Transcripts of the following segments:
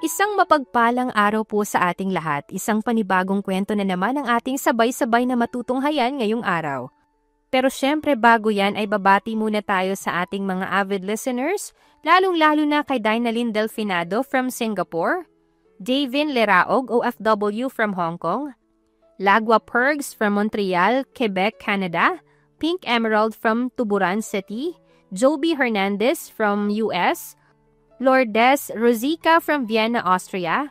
Isang mapagpalang araw po sa ating lahat. Isang panibagong kwento na naman ang ating sabay-sabay na matutunghayan ngayong araw. Pero syempre bago yan ay babati muna tayo sa ating mga avid listeners, lalong-lalo na kay Dinalyn Delfinado from Singapore, Davin Leraog, OFW from Hong Kong, Lagwa Pergs from Montreal, Quebec, Canada, Pink Emerald from Tuburan City, Joby Hernandez from US, Lourdes Rosica from Vienna, Austria,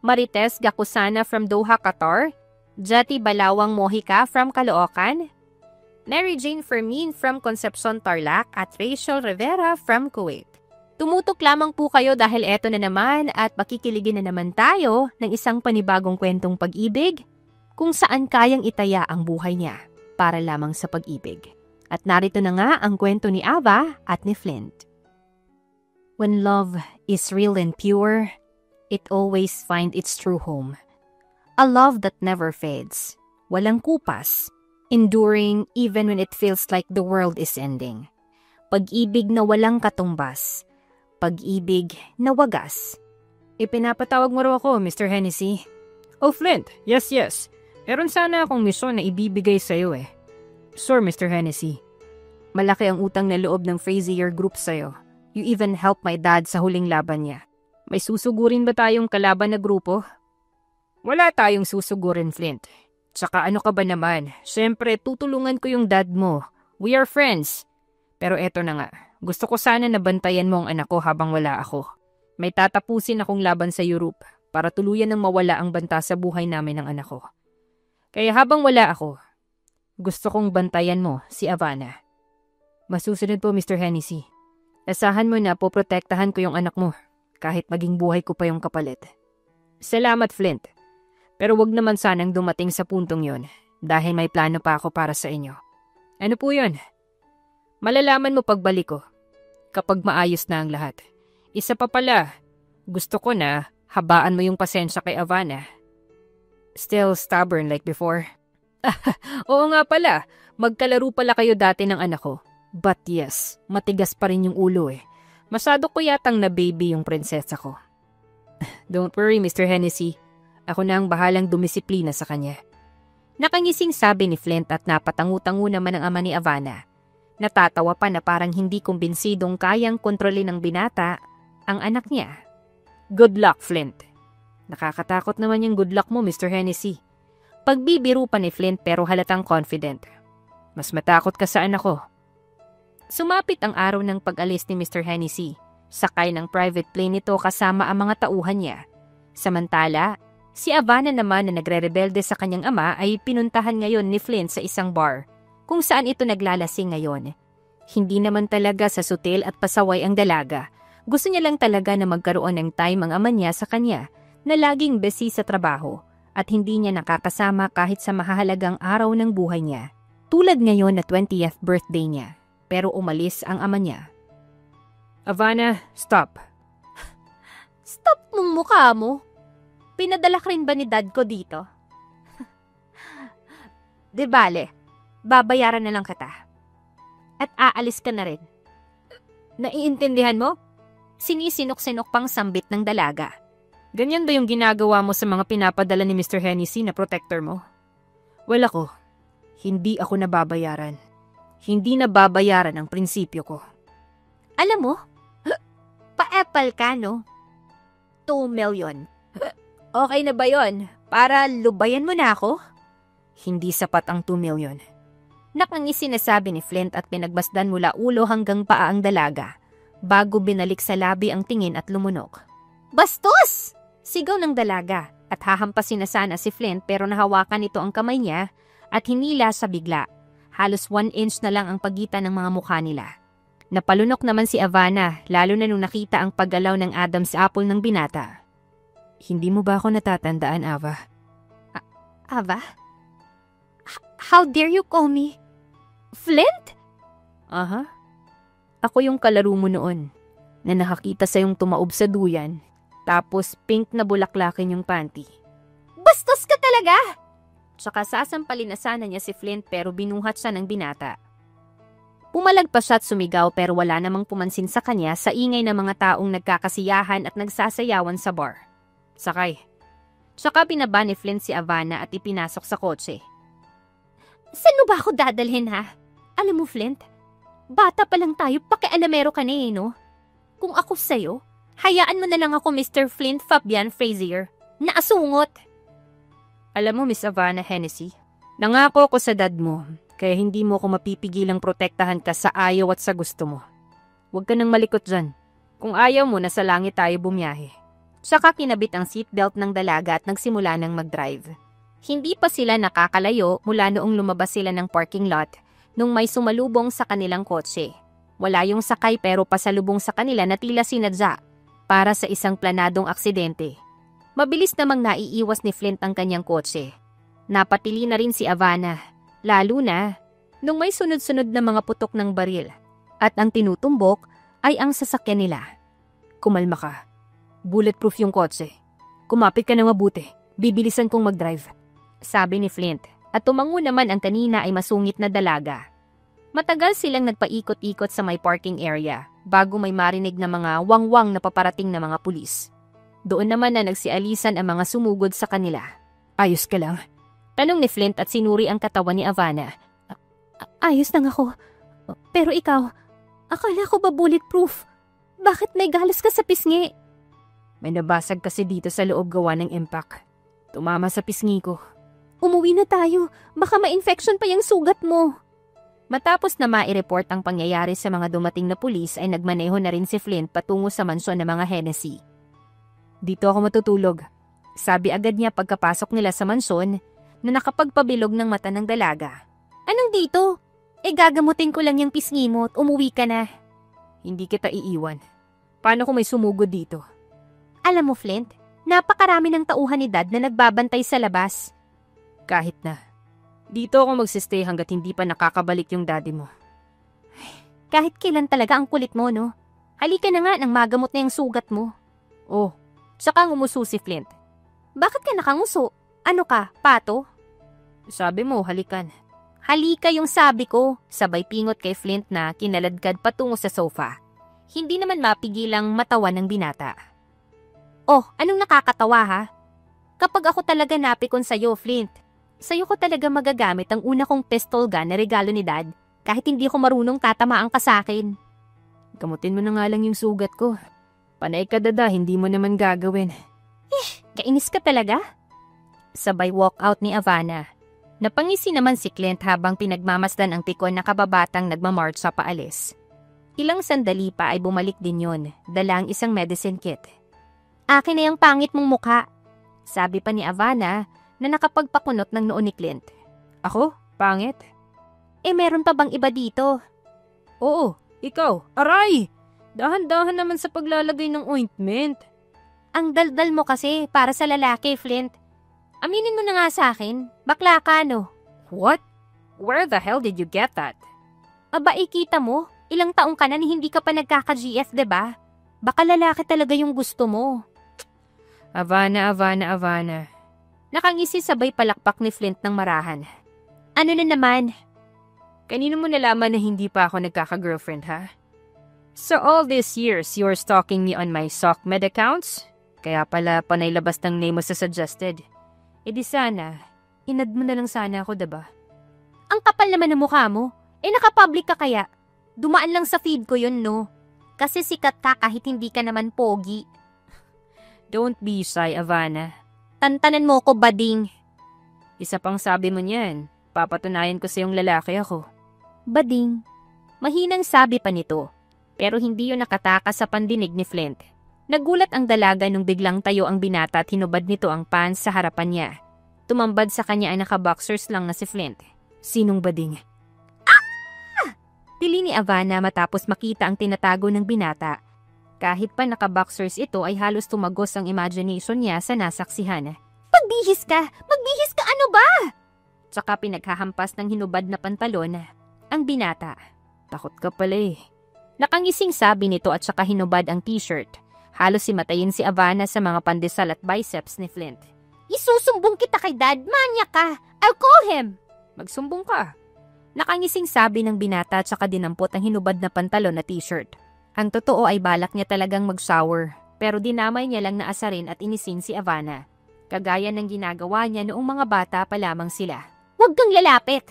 Marites Gakusana from Doha, Qatar, Jati Balawang Mojica from Caloocan, Mary Jane Fermin from Concepcion, Tarlac, at Rachel Rivera from Kuwait. Tumutok lamang po kayo dahil eto na naman at makikiligin na naman tayo ng isang panibagong kwentong pag-ibig kung saan kayang itaya ang buhay niya para lamang sa pag-ibig. At narito na nga ang kwento ni Ava at ni Flint. When love is real and pure, it always finds its true home. A love that never fades, walang kupas, enduring even when it feels like the world is ending. Pag-ibig na walang katumbas, pag-ibig na wagas. Ipinapatawag mo raw ako, Mr. Hennessy. Oh, Flint, yes. Meron sana akong misyon na ibibigay sa'yo eh. Sir, Mr. Hennessy. Malaki ang utang na loob ng Frazier Group sa'yo. You even helped my dad sa huling laban niya. May susugurin ba tayong kalaban na grupo? Wala tayong susugurin, Flint. Tsaka ano ka ba naman? Siyempre, tutulungan ko yung dad mo. We are friends. Pero eto na nga, gusto ko sana nabantayan mo ang anak ko habang wala ako. May tatapusin akong laban sa Europe para tuluyan ng mawala ang banta sa buhay namin ng anak ko. Kaya habang wala ako, gusto kong bantayan mo si Havana. Masusunod po, Mr. Hennessy. Asahan mo na poprotektahan ko yung anak mo, kahit maging buhay ko pa yung kapalit. Salamat, Flint. Pero wag naman sanang dumating sa puntong yon, dahil may plano pa ako para sa inyo. Ano po yun? Malalaman mo pagbalik ko, kapag maayos na ang lahat. Isa pa pala, gusto ko na habaan mo yung pasensya kay Havana. Still stubborn like before? Oo nga pala, magkalaro pala kayo dati ng anak ko. But yes, matigas pa rin yung ulo eh. Masyado ko yatang na baby yung prinsesa ko. Don't worry, Mr. Hennessy. Ako na ang bahalang dumisiplina sa kanya. Nakangising sabi ni Flint at napatangu-tangu naman ang ama ni Havana. Natatawa pa na parang hindi kumbinsidong kayang kontrolin ng binata ang anak niya. Good luck, Flint. Nakakatakot naman yung good luck mo, Mr. Hennessy. Pagbibiro pa ni Flint pero halatang confident. Mas matakot ka sa anak ko. Sumapit ang araw ng pag-alis ni Mr. Hennessy. Sakay ng private plane nito kasama ang mga tauhan niya. Samantala, si Havana naman na nagre-rebelde sa kanyang ama ay pinuntahan ngayon ni Flint sa isang bar, kung saan ito naglalasing ngayon. Hindi naman talaga sa sutil at pasaway ang dalaga. Gusto niya lang talaga na magkaroon ng time ang ama niya sa kanya, na laging busy sa trabaho, at hindi niya nakakasama kahit sa mahahalagang araw ng buhay niya. Tulad ngayon na 20th birthday niya. Pero umalis ang ama niya. Havana, stop. Stop mong mukha mo. Pinadala ka rin ba ni dad ko dito? Di bale, babayaran na lang kita. At aalis ka na rin. Naiintindihan mo? Sinisinok-sinok pang sambit ng dalaga. Ganyan ba yung ginagawa mo sa mga pinapadala ni Mr. Hennessy na protector mo? Well ako, hindi ako nababayaran. Hindi nababayaran ang prinsipyo ko. Alam mo, pa-epal ka, no? 2 million. Okay na ba yon? Para lubayan mo na ako? Hindi sapat ang 2 million. Nakangisi na sabi ni Flint at pinagbasdan mula ulo hanggang paa ang dalaga, bago binalik sa labi ang tingin at lumunok. Bastos! Sigaw ng dalaga at hahampasin na sana si Flint pero nahawakan ito ang kamay niya at hinila sa bigla. Halos 1 inch na lang ang pagitan ng mga mukha nila. Napalunok naman si Havana, lalo na nung nakita ang paggalaw ng Adam's apple ng binata. Hindi mo ba ako natatandaan, Ava? Ava? How dare you call me Flint? Aha. Ako yung kalaro mo noon, na nakakita sa yung tumaob sa duyan, tapos pink na bulaklakin yung panty. Bastos ka talaga! Tsaka sasampalin na sana niya si Flint pero binuhat siya ng binata. Pumalagpas siya at sumigaw pero wala namang pumansin sa kanya sa ingay ng mga taong nagkakasiyahan at nagsasayawan sa bar. Sakay. Tsaka binaba ni Flint si Havana at ipinasok sa kotse. Saan mo ba ako dadalhin ha? Alam mo Flint, bata pa lang tayo, pakialamero ka na eh, no? Kung ako sa'yo, hayaan mo na lang ako Mr. Flint Fabian Frazier. Naasungot! Alam mo Miss Havana Hennessy, nangako ko sa dad mo, kaya hindi mo ko mapipigilang protektahan ka sa ayaw at sa gusto mo. Huwag ka nang malikot dyan. Kung ayaw mo, nasa langit tayo bumiyahe. Saka kinabit ang seatbelt ng dalaga at nagsimula ng mag-drive. Hindi pa sila nakakalayo mula noong lumabas sila ng parking lot nung may sumalubong sa kanilang kotse. Wala yung sakay pero pasalubong sa kanila na tila sinadya para sa isang planadong aksidente. Mabilis namang naiiwas ni Flint ang kanyang kotse. Napatili na rin si Havana, lalo na nung may sunod-sunod na mga putok ng baril at ang tinutumbok ay ang sasakyan nila. Kumalma ka. Bulletproof yung kotse. Kumapit ka na mabuti. Bibilisan kong mag-drive. Sabi ni Flint at tumango naman ang kanina ay masungit na dalaga. Matagal silang nagpaikot-ikot sa may parking area bago may marinig na mga wangwang na paparating na mga pulis. Doon naman na nagsialisan ang mga sumugod sa kanila. Ayos ka lang? Tanong ni Flint at sinuri ang katawan ni Havana. Ayos lang ako. Pero ikaw, akala ko ba bulletproof? Bakit may galos ka sa pisngi? May nabasag kasi dito sa loob gawa ng impact. Tumama sa pisngi ko. Umuwi na tayo. Baka ma-infection pa yung sugat mo. Matapos na mai-report ang pangyayari sa mga dumating na pulis ay nagmaneho na rin si Flint patungo sa mansyon ng mga Hennessy. Dito ako matutulog. Sabi agad niya pagkapasok nila sa mansyon na nakapagpabilog ng mata ng dalaga. Anong dito? Gagamutin ko lang yung pisngi mo at umuwi ka na. Hindi kita iiwan. Paano kung may sumugod dito? Alam mo Flint, napakarami ng tauhan ni Dad na nagbabantay sa labas. Kahit na. Dito ako magsistay hanggat hindi pa nakakabalik yung daddy mo. Kahit kailan talaga ang kulit mo, no? Halika na nga nang magamot na yung sugat mo. Oh, tsaka ngumuso si Flint. Bakit ka nakanguso? Ano ka, pato? Sabi mo, halikan. Halika yung sabi ko, sabay pingot kay Flint na kinaladkad patungo sa sofa. Hindi naman mapigilang matawa ng binata. Oh, anong nakakatawa ha? Kapag ako talaga napikon sa'yo, Flint, sa'yo ko talaga magagamit ang una kong pistol gun na regalo ni Dad kahit hindi ko marunong tatamaan ka sa'kin. Gamutin mo na nga lang yung sugat ko. Panay ka dada, hindi mo naman gagawin. Kainis ka talaga? Sabay walk out ni Havana. Napangisi naman si Clint habang pinagmamasdan ang pikon na kababatang nagmamarch sa paalis. Ilang sandali pa ay bumalik din yon, dala ang isang medicine kit. Akin na yung pangit mong mukha, sabi pa ni Havana na nakapagpakunot ng noo ni Clint. Ako? Pangit? Meron pa bang iba dito? Oo, ikaw. Aray! Dahan-dahan naman sa paglalagay ng ointment. Ang daldal mo kasi para sa lalaki, Flint. Aminin mo na nga sa akin, bakla ka no? What? Where the hell did you get that? Aba, ikita mo, ilang taong ka na ni hindi ka pa nagkaka-GF, diba? Baka lalaki talaga yung gusto mo. Havana. Nakangisi sabay palakpak ni Flint ng marahan. Ano na naman? Kanino mo nalaman na hindi pa ako nagkaka-girlfriend, ha? So all these years, you're stalking me on my SOCMED accounts? Kaya pala panay labas ng name mo sa suggested. Di sana, inad mo na lang sana ako, diba? Ang kapal naman ng mukha mo. Nakapublic ka kaya? Dumaan lang sa feed ko yun, no? Kasi sikat ka kahit hindi ka naman pogi. Don't be shy, Havana. Tantanan mo ko, bading. Isa pang sabi mo niyan, papatunayan ko sa yung lalaki ako. Bading. Mahinang sabi pa nito, pero hindi yun nakatakas sa pandinig ni Flint. Nagulat ang dalaga nung biglang tayo ang binata at hinubad nito ang pants sa harapan niya. Tumambad sa kanya ay naka-boxers lang na si Flint. Sinong bading? Ah! Tili ni Havana matapos makita ang tinatago ng binata. Kahit pa naka-boxers ito ay halos tumagos ang imagination niya sa nasaksihan. Magbihis ka! Magbihis ka! Ano ba? Tsaka pinaghahampas ng hinubad na pantalon ang binata. Takot ka pala eh. Nakangising sabi nito at saka hinubad ang t-shirt. Halos simatayin si Havana sa mga pandesal at biceps ni Flint. Isusumbong kita kay Dad, manyak ka! I'll call him! Magsumbong ka. Nakangising sabi ng binata at saka dinampot ang hinubad na pantalon na t-shirt. Ang totoo ay balak niya talagang mag-shower. Pero dinamay niya lang na asarin at inisin si Ivana. Kagaya ng ginagawa niya noong mga bata pa lamang sila. "Huwag kang lalapit!"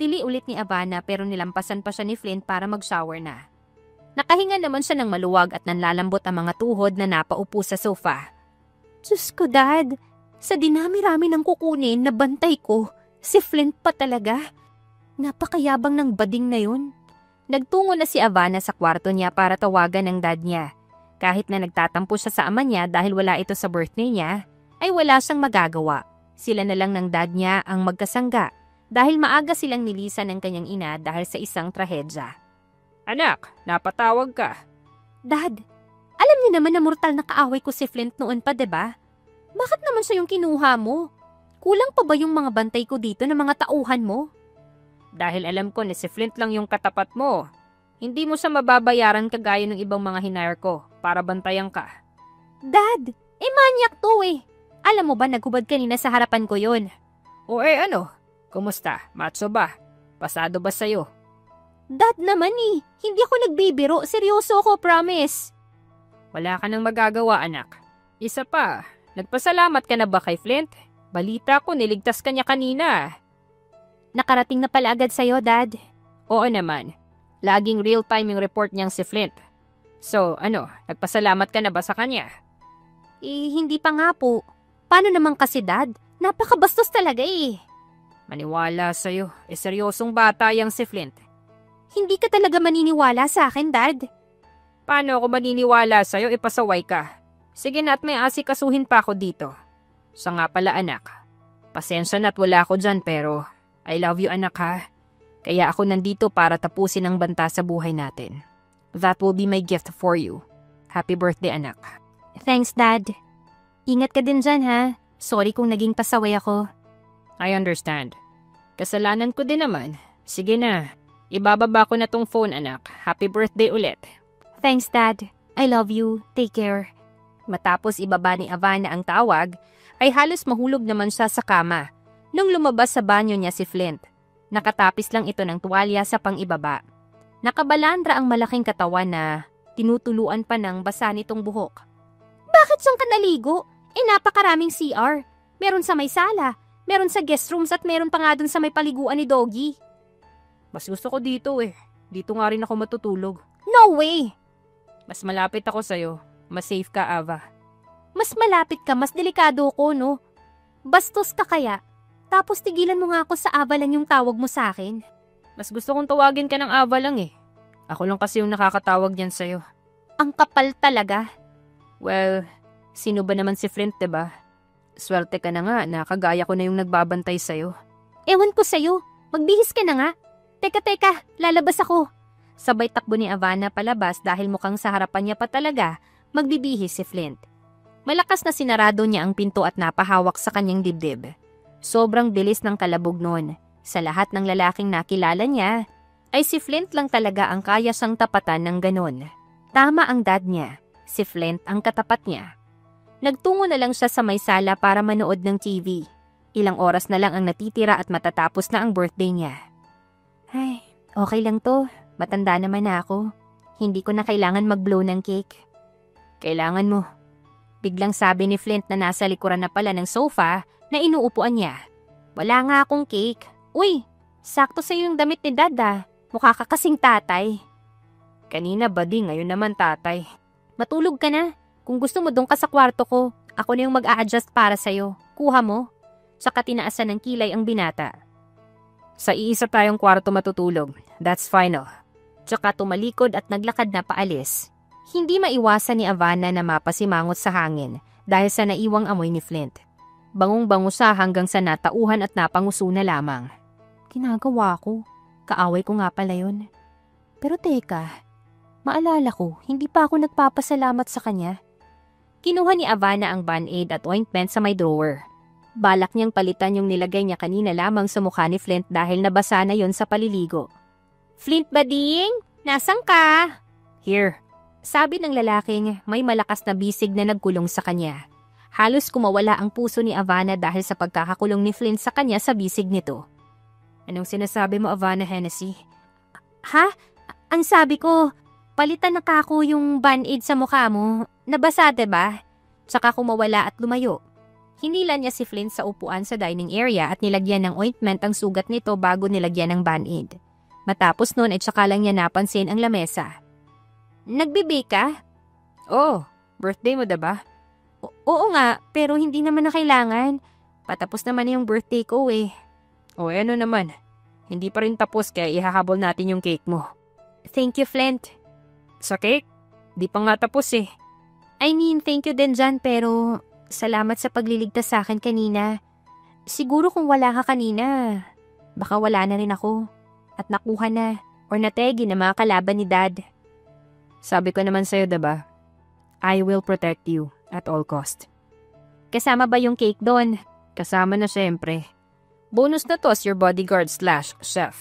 Tili ulit ni Ivana pero nilampasan pa siya ni Flint para mag-shower na. Nakahinga naman siya ng maluwag at nanlalambot ang mga tuhod na napaupo sa sofa. "Diyos ko, Dad! Sa dinami-rami ng kukunin na bantay ko, si Flint pa talaga. Napakayabang ng bading na yun." Nagtungo na si Ivana sa kwarto niya para tawagan ang dad niya. Kahit na nagtatampo siya sa ama niya dahil wala ito sa birthday niya, ay wala siyang magagawa. Sila na lang ng dad niya ang magkasangga dahil maaga silang nilisan ng kanyang ina dahil sa isang trahedya. "Anak, napatawag ka." "Dad, alam niyo naman na mortal na kaaway ko si Flint noon pa, diba? Bakit naman siya yung kinuha mo? Kulang pa ba yung mga bantay ko dito ng mga tauhan mo?" "Dahil alam ko na si Flint lang yung katapat mo. Hindi mo siya mababayaran kagaya ng ibang mga hinire ko para bantayan ka." "Dad, manyak to eh. Alam mo ba naghubad kanina sa harapan ko yun?" "O ano? Kumusta? Macho ba? Pasado ba sa'yo?" "Dad naman eh. Hindi ako nagbibiro. Seryoso ako, promise." "Wala ka nang magagawa, anak. Isa pa, nagpasalamat ka na ba kay Flint? Balita ko niligtas ka niya kanina." "Nakarating na pala agad sa'yo, Dad." "Oo naman. Laging real-time yung report niyang si Flint. So, nagpasalamat ka na ba sa kanya?" Hindi pa nga po. Paano naman kasi, Dad? Napakabastos talaga eh." "Maniwala sa'yo. Seryosong bata yang si Flint." "Hindi ka talaga maniniwala sa akin, Dad." "Paano ako maniniwala sa'yo? Pasaway ka. Sige na at may asikasuhin pa ako dito. Sa nga pala, anak. Pasensya na at wala ako dyan pero I love you, anak, ha. Kaya ako nandito para tapusin ang banta sa buhay natin. That will be my gift for you. Happy birthday, anak." "Thanks, Dad. Ingat ka din dyan, ha. Sorry kung naging pasaway ako." "I understand. Kasalanan ko din naman. Sige na. Ibababa ko na tong phone, anak. Happy birthday ulit." "Thanks, Dad. I love you. Take care." Matapos ibaba ni Ivana ang tawag, ay halos mahulog naman siya sa kama. Nung lumabas sa banyo niya si Flint, nakatapis lang ito ng tuwalya sa pang-ibaba. Nakabalandra ang malaking katawan na tinutuluan pa ng basa nitong buhok. "Bakit siyang ka naligo? Napakaraming CR. Meron sa may sala, meron sa guest rooms at meron pa nga dun sa may paliguan ni Doggy." "Mas gusto ko dito eh. Dito nga rin ako matutulog." "No way!" "Mas malapit ako sa'yo. Mas safe ka, Ava." "Mas malapit ka, mas delikado ko, no? Bastos ka kaya? Tapos tigilan mo nga ako sa Ava lang yung tawag mo sa akin." "Mas gusto kong tawagin ka ng Ava lang eh. Ako lang kasi yung nakakatawag niyan sa'yo." "Ang kapal talaga." "Well, sino ba naman si Flint, diba? Swerte ka na nga na kagaya ko na yung nagbabantay sa'yo." "Ewan ko sa'yo. Magbihis ka na nga. Teka, lalabas ako." Sabay takbo ni Ivana palabas dahil mukhang sa harapan niya pa talaga magbibihis si Flint. Malakas na sinarado niya ang pinto at napahawak sa kanyang dibdib. Sobrang bilis ng kalabog noon. Sa lahat ng lalaking nakilala niya, ay si Flint lang talaga ang kaya siyang tapatan ng ganon. Tama ang dad niya. Si Flint ang katapat niya. Nagtungo na lang siya sa may sala para manood ng TV. Ilang oras na lang ang natitira at matatapos na ang birthday niya. "Ay, okay lang to. Matanda naman na ako. Hindi ko na kailangan mag-blow ng cake." "Kailangan mo." Biglang sabi ni Flint na nasa likuran na pala ng sofa na inuupuan niya. "Wala nga akong cake." "Uy, sakto sa'yo yung damit ni Dad ah. Mukha ka kasing tatay." "Kanina bading, ngayon naman tatay." "Matulog ka na. Kung gusto mo doon ka sa kwarto ko, ako na yung mag-a-adjust para sa'yo. Kuha mo." Saka tinaasan ng kilay ang binata. "Sa iisa tayong kwarto matutulog. That's final." Tsaka tumalikod at naglakad na paalis. Hindi maiwasan ni Ivana na mapasimangot sa hangin dahil sa naiwang amoy ni Flint. Bangong-bango siya hanggang sa natauhan at napanguso na lamang. Ginagawa ko. Kaaway ko nga pala yun. Pero teka, maalala ko, hindi pa ako nagpapasalamat sa kanya. Kinuha ni Ivana ang band-aid at ointment sa may drawer. Balak niyang palitan yung nilagay niya kanina lamang sa mukha ni Flint dahil nabasa na yon sa paliligo. "Flint bading, nasaan ka?" "Here." Sabi ng lalaking may malakas na bisig na nagkulong sa kanya. Halos kumawala ang puso ni Ivana dahil sa pagkakakulong ni Flint sa kanya sa bisig nito. "Anong sinasabi mo, Ivana Hennessy?" "Ha? Ang sabi ko, Palitan na kako yung band-aid sa mukha mo. Nabasa, diba? Tsaka kumawala at lumayo. Hinila niya si Flint sa upuan sa dining area at nilagyan ng ointment ang sugat nito bago nilagyan ng band-aid. Matapos nun ay tsaka lang niya napansin ang lamesa. Nagbe-bake ka? Oh, birthday mo diba? Oo nga, pero hindi naman na kailangan. Patapos naman na yung birthday ko eh. O ano naman, hindi pa rin tapos kaya ihahabol natin yung cake mo. Thank you, Flint. Sa cake? Di pa nga tapos eh. I mean, thank you din dyan pero salamat sa pagliligtas sa akin kanina. Siguro kung wala ka kanina, baka wala na rin ako. At nakuha na or nategi na mga kalaban ni Dad. Sabi ko naman sa'yo diba? I will protect you at all cost. Kasama ba yung cake doon? Kasama na syempre. Bonus na to as your bodyguard/chef.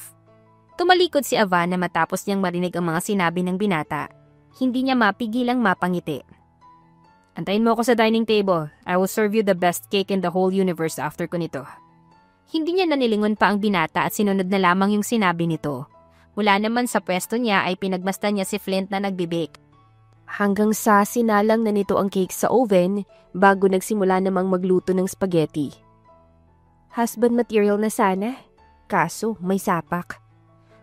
Tumalikod si Ava na matapos niyang marinig ang mga sinabi ng binata. Hindi niya mapigilang mapangiti. Antayin mo ako sa dining table. I will serve you the best cake in the whole universe after ko nito. Hindi niya nanilingon pa ang binata at sinunod na lamang yung sinabi nito. Mula naman sa pwesto niya ay pinagmasdan niya si Flint na nagbibake. Hanggang sa sinalang na nito ang cake sa oven bago nagsimula namang magluto ng spaghetti. Husband material na sana, kaso may sapak.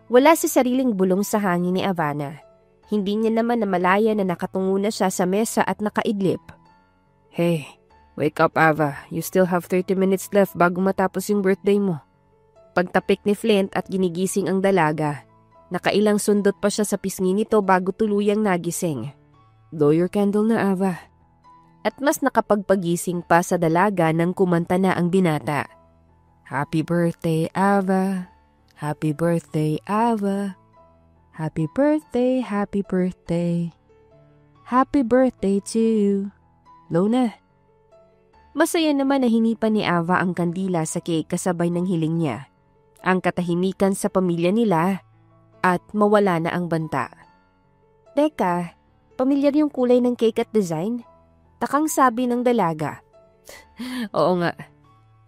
Wala sa sariling bulong sa hangin ni Avana. Hindi niya naman namalaya na nakatungo na siya sa mesa at nakaidlip. Hey, wake up Ava, you still have 30 minutes left bago matapos yung birthday mo. Pagtapik ni Flint at ginigising ang dalaga, nakailang sundot pa siya sa pisngi nito bago tuluyang nagising. Blow your candle na Ava. At mas nakapagpagising pa sa dalaga nang kumanta na ang binata. Happy birthday Ava, happy birthday Ava. Happy birthday, happy birthday. Happy birthday to you. Lona. Masaya naman na hinipan ni Ava ang kandila sa cake kasabay ng hiling niya. Ang katahimikan sa pamilya nila at mawala na ang banta. Teka, pamilyar yung kulay ng cake at design? Takang sabi ng dalaga. Oo nga.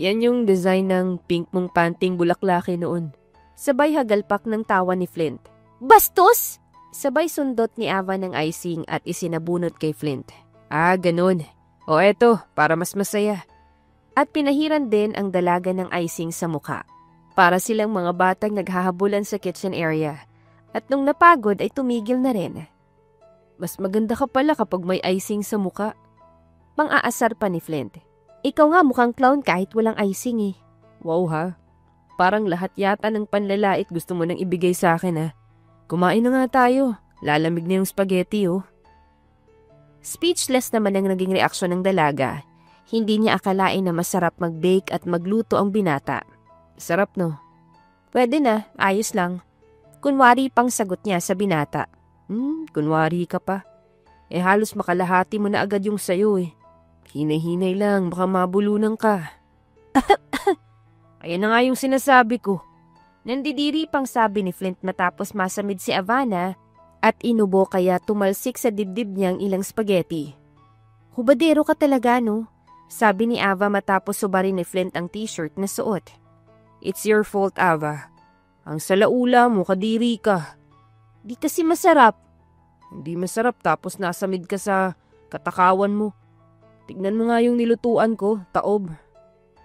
Yan yung design ng pink mong panting bulaklaki noon. Sabay hagalpak ng tawa ni Flint. Bastos! Sabay sundot ni Ava ng icing at isinabunot kay Flint. Ah, ganun. O eto, para mas masaya. At pinahiran din ang dalaga ng icing sa mukha. Para silang mga batang naghahabulan sa kitchen area. At nung napagod ay tumigil na rin. Mas maganda ka pala kapag may icing sa mukha. Pang-aasar pa ni Flint. Ikaw nga mukhang clown kahit walang icing eh. Wow ha. Parang lahat yata ng panlalait gusto mo nang ibigay sa akin ha. Kumain na nga tayo. Lalamig na yung spaghetti oh. Speechless naman ang naging reaksyon ng dalaga. Hindi niya akalain na masarap mag-bake at magluto ang binata. Sarap no? Pwede na, ayos lang. Kunwari pang sagot niya sa binata. Kunwari ka pa. Eh halos makalahati mo na agad yung sayo eh. Hinay-hinay lang, baka mabulunan ka. Ayan na nga yung sinasabi ko. Nandidiri pang sabi ni Flint matapos masamid si Avana at inubo kaya tumalsik sa dibdib niyang ilang spaghetti. Hubadero ka talaga no? Sabi ni Ava matapos subarin ni Flint ang t-shirt na suot. It's your fault Ava. Ang salaula mo, kadiri ka. Di kasi masarap. Hindi masarap tapos nasamid ka sa katakawan mo. Tignan mo nga yung nilutuan ko, taob.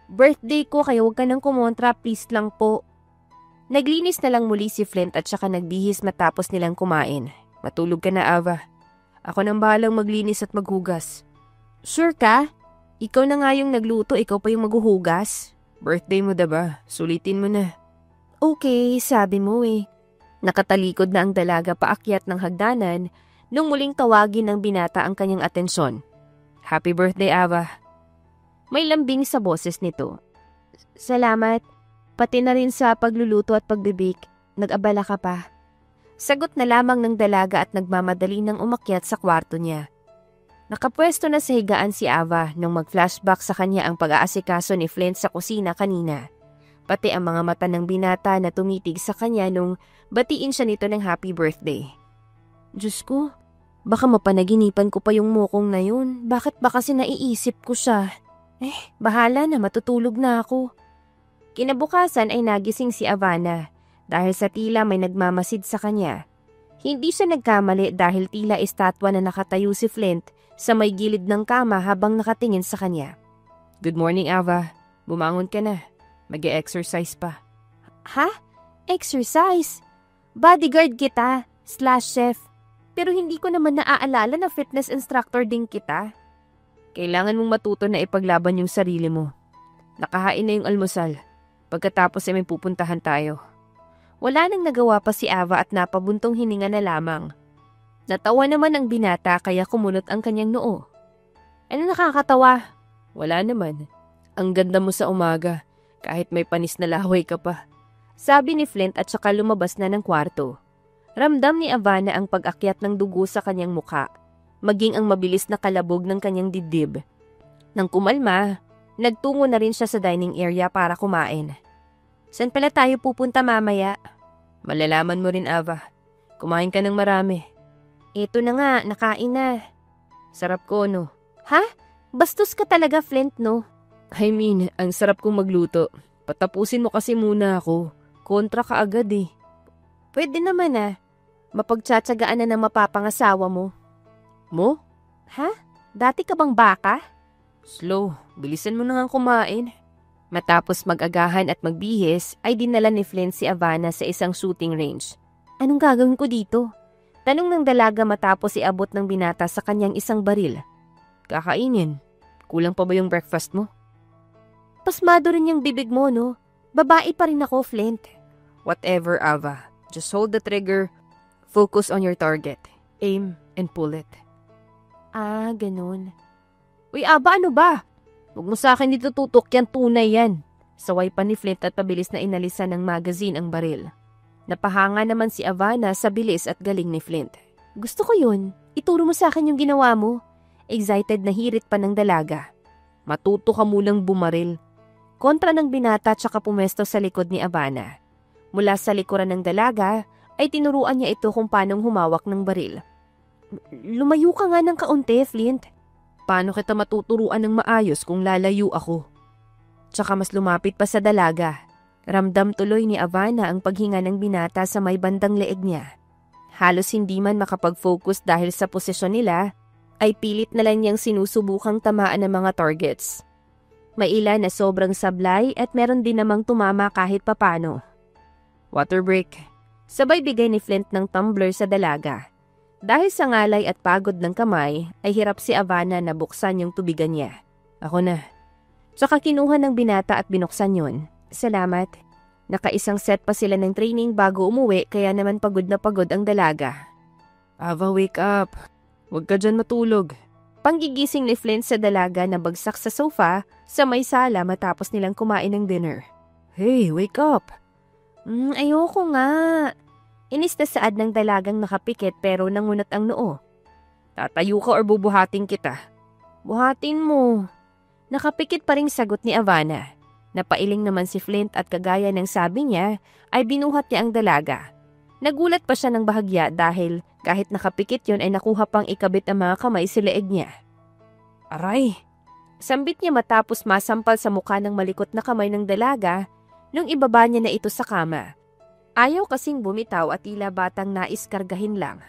Birthday ko kaya huwag ka nang kumontra, please lang po. Naglinis na lang muli si Flint at saka nagbihis matapos nilang kumain. Matulog ka na Ava. Ako nang bahalang maglinis at maghugas. Sure ka? Ikaw na nga yung nagluto, ikaw pa yung maghuhugas. Birthday mo diba? Sulitin mo na. Okay, sabi mo eh. Nakatalikod na ang dalaga paakyat ng hagdanan nung muling tawagin ng binata ang kanyang atensyon. Happy birthday, Ava. May lambing sa boses nito. Salamat. Pati na rin sa pagluluto at pagbibik. Nag-abala ka pa. Sagot na lamang ng dalaga at nagmamadali ng umakyat sa kwarto niya. Nakapwesto na sa higaan si Ava nung mag-flashback sa kanya ang pag-aasikaso ni Flint sa kusina kanina. Pati ang mga mata ng binata na tumitig sa kanya nung batiin siya nito ng happy birthday. Diyos ko, baka mapanaginipan ko pa yung mukong na yun. Bakit ba kasi naiisip ko siya? Bahala na, matutulog na ako. Kinabukasan ay nagising si Avana dahil sa tila may nagmamasid sa kanya. Hindi siya nagkamali dahil tila estatwa na nakatayo si Flint sa may gilid ng kama habang nakatingin sa kanya. Good morning, Ava. Bumangon ka na. Mag-e-exercise pa. Ha? Exercise? Bodyguard kita, /chef. Pero hindi ko naman naaalala na fitness instructor din kita. Kailangan mong matuto na ipaglaban yung sarili mo. Nakahain na yung almusal. Pagkatapos ay may pupuntahan tayo. Wala nang nagawa pa si Ava at napabuntong hininga na lamang. Natawa naman ang binata kaya kumunot ang kanyang noo. Ano nakakatawa? Wala naman. Ang ganda mo sa umaga, kahit may panis na laway ka pa. Sabi ni Flint at saka lumabas na ng kwarto. Ramdam ni Ivana ang pag-akyat ng dugo sa kanyang muka, maging ang mabilis na kalabog ng kanyang dibdib. Nang kumalma, nagtungo na rin siya sa dining area para kumain. Saan pala tayo pupunta mamaya? Malalaman mo rin, Ava. Kumain ka ng marami. Ito na nga, nakain na. Sarap ko, no? Ha? Bastos ka talaga, Flint, no? I mean, ang sarap kong magluto. Patapusin mo kasi muna ako. Kontra ka agad eh. Pwede naman ah. Mapagtsatsagaan na ng mapapangasawa mo. Mo? Ha? Dati ka bang baka? Slow, bilisan mo na nga kumain. Matapos mag-agahan at magbihis, ay dinala ni Flint si Ivana sa isang shooting range. Anong gagawin ko dito? Tanong ng dalaga matapos iabot ng binata sa kanyang isang baril. Kakainin. Kulang pa ba yung breakfast mo? Pasmado rin yung bibig mo, no? Babae pa rin ako, Flint. Whatever, Ava. Just hold the trigger. Focus on your target. Aim and pull it. Ah, ganun. Uy, Aba, ano ba? Huwag mo sa akin dito tutok yan, tunay yan. Saway pa ni Flint at pabilis na inalisan ng magazine ang baril. Napahanga naman si Ivana sa bilis at galing ni Flint. Gusto ko yun. Ituro mo sa akin yung ginawa mo. Excited na hirit pa ng dalaga. Matuto ka munang bumaril. Kontra ng binata tsaka pumesto sa likod ni Ivana. Mula sa likuran ng dalaga, ay tinuruan niya ito kung paanong humawak ng baril. Lumayo ka nga ng kaunti, Flint. Paano kita matuturuan ng maayos kung lalayo ako? Tsaka mas lumapit pa sa dalaga. Ramdam tuloy ni Ivana ang paghinga ng binata sa may bandang leeg niya. Halos hindi man makapag-focus dahil sa posisyon nila, ay pilit na lang niyang sinusubukang tamaan ng mga targets. May ilan na sobrang sablay at meron din namang tumama kahit papano. Water break. Sabay bigay ni Flint ng tumbler sa dalaga. Dahil sa ngalay at pagod ng kamay, ay hirap si Ivana na buksan yung tubigan niya. Ako na. Tsaka kinuha ng binata at binuksan yun. Salamat. Nakaisang set pa sila ng training bago umuwi kaya naman pagod na pagod ang dalaga. Ava, wake up. Huwag ka dyan matulog. Panggigising ni Flint sa dalaga na bagsak sa sofa sa may sala matapos nilang kumain ng dinner. Hey, wake up. Ayoko nga. Inis na saad ng dalagang nakapikit pero nangunat ang noo. Tatayo ka or bubuhatin kita? Buhatin mo. Nakapikit pa ring sagot ni Ivana. Napailing naman si Flint at kagaya ng sabi niya ay binuhat niya ang dalaga. Nagulat pa siya ng bahagya dahil kahit nakapikit yon ay nakuha pang ikabit ang mga kamay sa leeg niya. Aray! Sambit niya matapos masampal sa mukha ng malikot na kamay ng dalaga nung ibaba niya na ito sa kama. Ayaw kasing bumitaw at tila batang nais kargahin lang.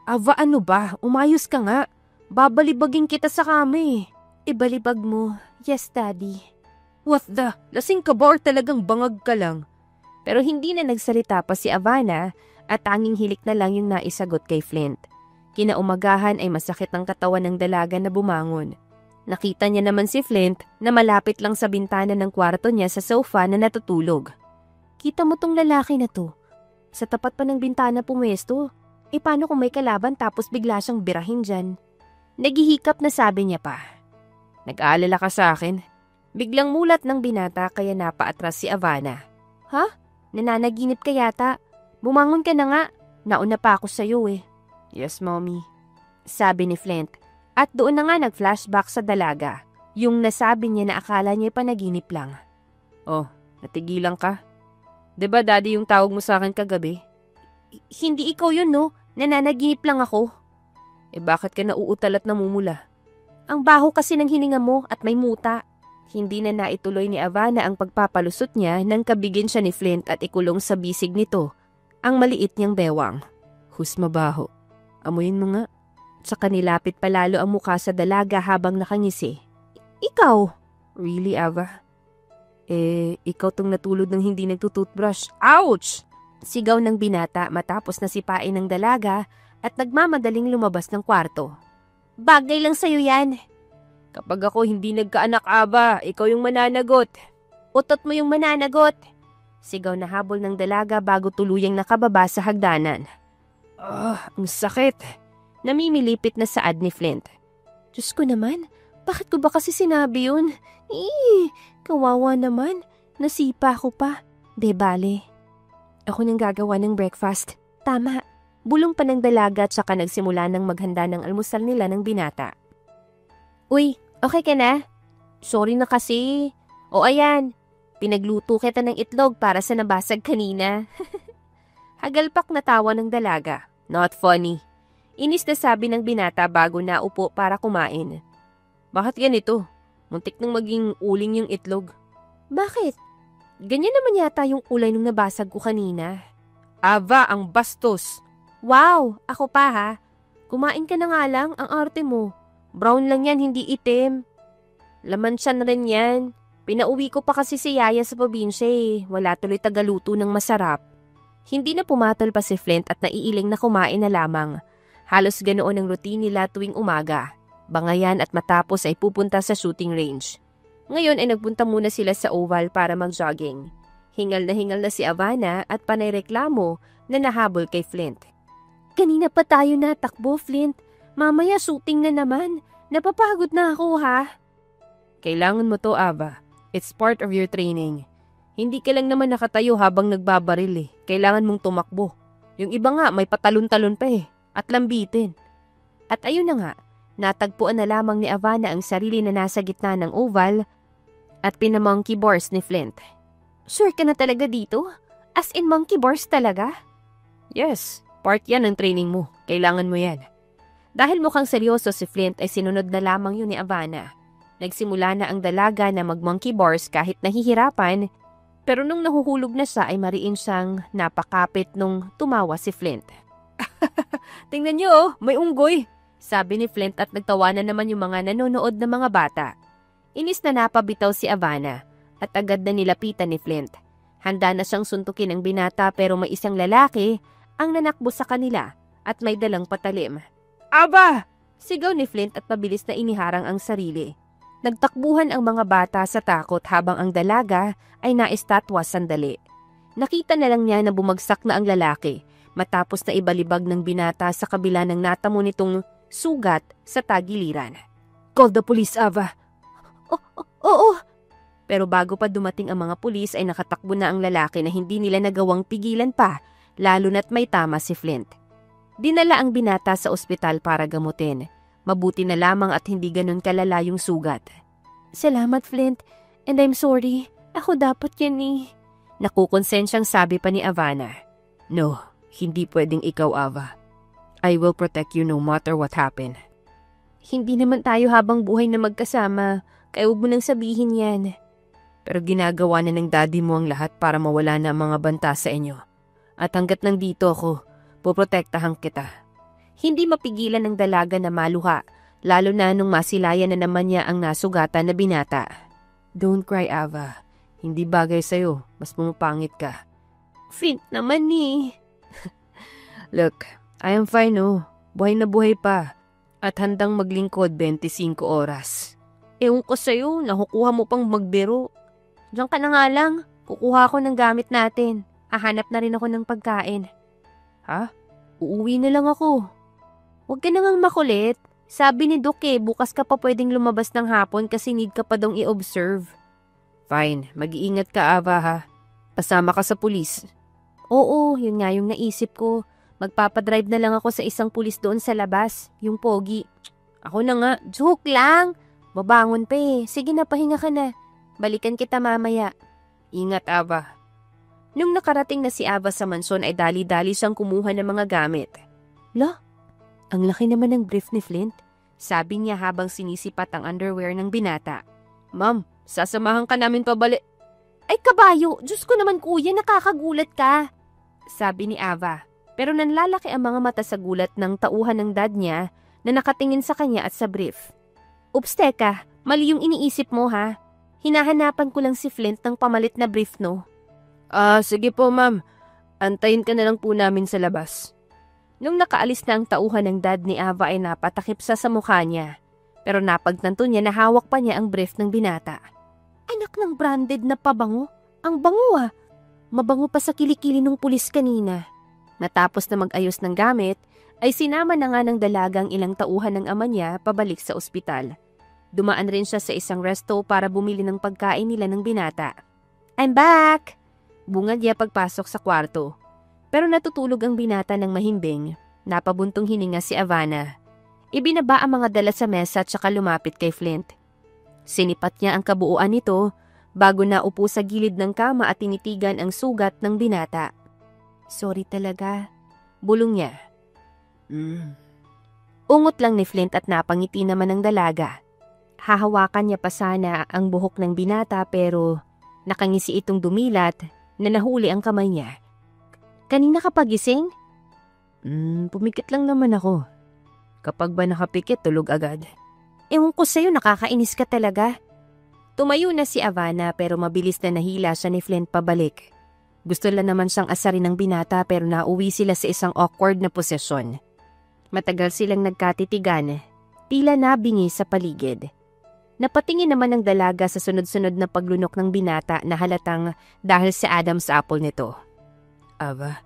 Ava, ano ba? Umayos ka nga. Babalibagin kita sa kama eh. Ibalibag mo. Yes, Daddy. What the? Lasing ka ba or talagang bangag ka lang? Pero hindi na nagsalita pa si Ivana at tanging hilik na lang yung naisagot kay Flint. Kinaumagahan ay masakit ang katawan ng dalaga na bumangon. Nakita niya naman si Flint na malapit lang sa bintana ng kwarto niya sa sofa na natutulog. Kita mo tong lalaki na to. Sa tapat pa ng bintana pumesto. E paano kung may kalaban tapos bigla siyang birahin dyan? Naghihikap na sabi niya pa. Nag-aalala ka sa akin? Biglang mulat ng binata kaya napaatras si Ivana. Ha? Nananaginip ka yata? Bumangon ka na nga. Nauna pa ako sa'yo eh. Yes, Mommy. Sabi ni Flint. At doon na nga nag-flashback sa dalaga. Yung nasabi niya na akala niya panaginip lang. Oh, natigilan ka? Diba daddy yung tawag mo sa akin kagabi? Hindi ikaw yun no, nananaginip lang ako. Eh bakit ka nauutal at namumula? Ang baho kasi ng hininga mo at may muta. Hindi na naituloy ni Ivana ang pagpapalusot niya nang kabigin siya ni Flint at ikulong sa bisig nito, ang maliit niyang bewang. Hus mabaho. Amuyin mo nga. Tsaka nilapit palalo ang mukha sa dalaga habang nakangisi. Ikaw? Really, Ava? Ikaw tong natulog ng hindi nagtututbrush. Ouch! Sigaw ng binata matapos na sipain ng dalaga at nagmamadaling lumabas ng kwarto. Bagay lang sa'yo yan. Kapag ako hindi nagkaanak, Ava, ikaw yung mananagot. Utot mo yung mananagot. Sigaw na habol ng dalaga bago tuluyang nakababa sa hagdanan. Ang sakit. Namimilipit na saad ni Flint. Diyos ko naman, bakit ko ba kasi sinabi yun? Kawawa naman. Nasipa ko pa. De bale. Ako nang gagawa ng breakfast. Tama. Bulong pa ng dalaga at saka nagsimula ng maghanda ng almusal nila ng binata. Uy, okay ka na? Sorry na kasi. O ayan, pinagluto kita ng itlog para sa nabasag kanina. Hagalpak na tawa ng dalaga. Not funny. Inis na sabi ng binata bago naupo para kumain. Bakit ganito? Muntik nang maging uling yung itlog. Bakit? Ganyan naman yata yung kulay nung nabasag ko kanina. Ava, ang bastos. Wow, ako pa ha. Kumain ka na nga lang, ang arte mo. Brown lang yan, hindi itim. Laman siya na rin yan. Pinauwi ko pa kasi si Yaya sa probinsya eh. Wala tuloy tagaluto ng masarap. Hindi na pumatol pa si Flint at naiiling na kumain na lamang. Halos ganoon ang routine nila tuwing umaga. Bangayan at matapos ay pupunta sa shooting range. Ngayon ay nagpunta muna sila sa oval para mag-jogging. Hingal na si Havana at panayreklamo na nahabol kay Flint. Kanina pa tayo natakbo, Flint. Mamaya shooting na naman. Napapagod na ako, ha? Kailangan mo to, Ava. It's part of your training. Hindi ka lang naman nakatayo habang nagbabaril eh. Kailangan mong tumakbo. Yung iba nga may patalon-talon pa eh. At lambitin. At ayun na nga, natagpuan na lamang ni Havana ang sarili na nasa gitna ng oval at pinamonkey bars ni Flint. Sure ka na talaga dito? As in monkey bars talaga? Yes, part yan ng training mo. Kailangan mo yan. Dahil mukhang seryoso si Flint ay sinunod na lamang yun ni Havana. Nagsimula na ang dalaga na mag-monkey bars kahit nahihirapan, pero nung nahuhulog na siya ay mariin siyang napakapit nung tumawa si Flint. Tingnan niyo oh, may unggoy, sabi ni Flint at nagtawanan naman yung mga nanonood na mga bata. Inis na napabitaw si Havana at agad na nilapitan ni Flint. Handa na siyang suntukin ang binata pero may isang lalaki ang nanakbo sa kanila at may dalang patalim. Aba! Sigaw ni Flint at mabilis na iniharang ang sarili. Nagtakbuhan ang mga bata sa takot habang ang dalaga ay naistatwa sandali. Nakita na lang niya na bumagsak na ang lalaki matapos na ibalibag ng binata sa kabila ng natamo nitong sugat sa tagiliran. Call the police, Ava. Oo. Pero bago pa dumating ang mga pulis ay nakatakbo na ang lalaki na hindi nila nagawang pigilan pa, lalo na't may tama si Flint. Dinala ang binata sa ospital para gamutin. Mabuti na lamang at hindi ganun kalala yung sugat. Salamat, Flint. And I'm sorry. Ako dapat yan eh. Nakukonsensyang sabi pa ni Havana. No, hindi pwedeng ikaw, Ava. I will protect you no matter what happen. Hindi naman tayo habang buhay na magkasama. Kaya huwag mo nang sabihin yan. Pero ginagawa na ng daddy mo ang lahat para mawala na ang mga banta sa inyo. At hanggat nandito ako, poprotektahan kita. Hindi mapigilan ng dalaga na maluha, lalo na nung masilayan na naman niya ang nasugatan na binata. Don't cry, Ava. Hindi bagay sa'yo. Mas pumapangit ka. Flint naman eh. Look, I am fine oh. Buhay na buhay pa. At handang maglingkod 25 oras. Ewan ko sa'yo, nakukuha mo pang magbiro. Diyan ka na nga lang. Kukuha ko ng gamit natin. Hahanap na rin ako ng pagkain. Ha? Uuwi na lang ako. Huwag ka nang makulit. Sabi ni Doc bukas ka pa pwedeng lumabas ng hapon kasi need ka pa dong i-observe. Fine, mag-iingat ka, Ava ha. Pasama ka sa pulis. Oo, yun nga yung naisip ko. Magpapadrive na lang ako sa isang pulis doon sa labas, yung pogi. Ako na nga, joke lang. Babangon pa eh. Sige na, pahinga ka na. Balikan kita mamaya. Ingat, Ava. Nung nakarating na si Ava sa mansyon ay dali-dali siyang kumuha ng mga gamit. Lo, ang laki naman ng brief ni Flint. Sabi niya habang sinisipat ang underwear ng binata. Ma'am, sasamahan ka namin pabalik. Ay kabayo, Diyos ko naman kuya, nakakagulat ka. Sabi ni Ava. Pero nanlalaki ang mga mata sa gulat ng tauhan ng dad niya na nakatingin sa kanya at sa brief. Ups, teka, mali yung iniisip mo ha. Hinahanapan ko lang si Flint ng pamalit na brief, no? Sige po ma'am. Antayin ka na lang po namin sa labas. Nung nakaalis na ang tauhan ng dad ni Ava ay napatakip sa mukha niya. Pero napagtanto niya na hawak pa niya ang brief ng binata. Anak ng branded na pabango. Ang bango ah. Mabango pa sa kilikili ng pulis kanina. Natapos na mag-ayos ng gamit, ay sinama na nga ng dalagang ilang tauhan ng ama niya pabalik sa ospital. Dumaan rin siya sa isang resto para bumili ng pagkain nila ng binata. I'm back! Bungad niya pagpasok sa kwarto. Pero natutulog ang binata ng mahimbing. Napabuntong hininga si Avana. Ibinaba ang mga dala sa mesa at saka lumapit kay Flint. Sinipat niya ang kabuuan nito bago naupo sa gilid ng kama at tinitigan ang sugat ng binata. Sorry talaga. Bulong niya. Ungot lang ni Flint at napangiti naman ng dalaga. Hahawakan niya pa sana ang buhok ng binata pero nakangisi itong dumilat na nahuli ang kamay niya. Kanina ka pagising? Pumikit lang naman ako. Kapag ba nakapikit, tulog agad. Ewan ko sa'yo, nakakainis ka talaga. Tumayo na si Avana pero mabilis na nahila siya ni Flint pabalik. Gusto lang naman siyang asarin ng binata pero nauwi sila sa isang awkward na posisyon. Matagal silang nagkatitigan, tila nabingi sa paligid. Napatingin naman ng dalaga sa sunod-sunod na paglunok ng binata na halatang dahil si Adam sa apple nito. Ava?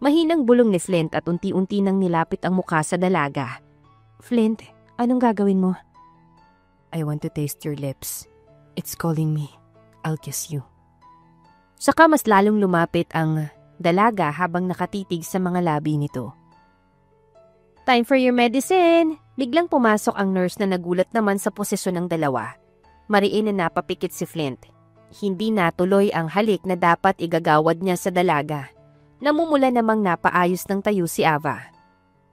Mahinang bulong ni Flint at unti-unti nang nilapit ang mukha sa dalaga. Flint, anong gagawin mo? I want to taste your lips. It's calling me. I'll kiss you. Saka mas lalong lumapit ang dalaga habang nakatitig sa mga labi nito. Time for your medicine! Biglang pumasok ang nurse na nagulat naman sa posisyon ng dalawa. Mariin na napapikit si Flint. Hindi natuloy ang halik na dapat igagawad niya sa dalaga. Namumula namang napaayos ng tayo si Ava.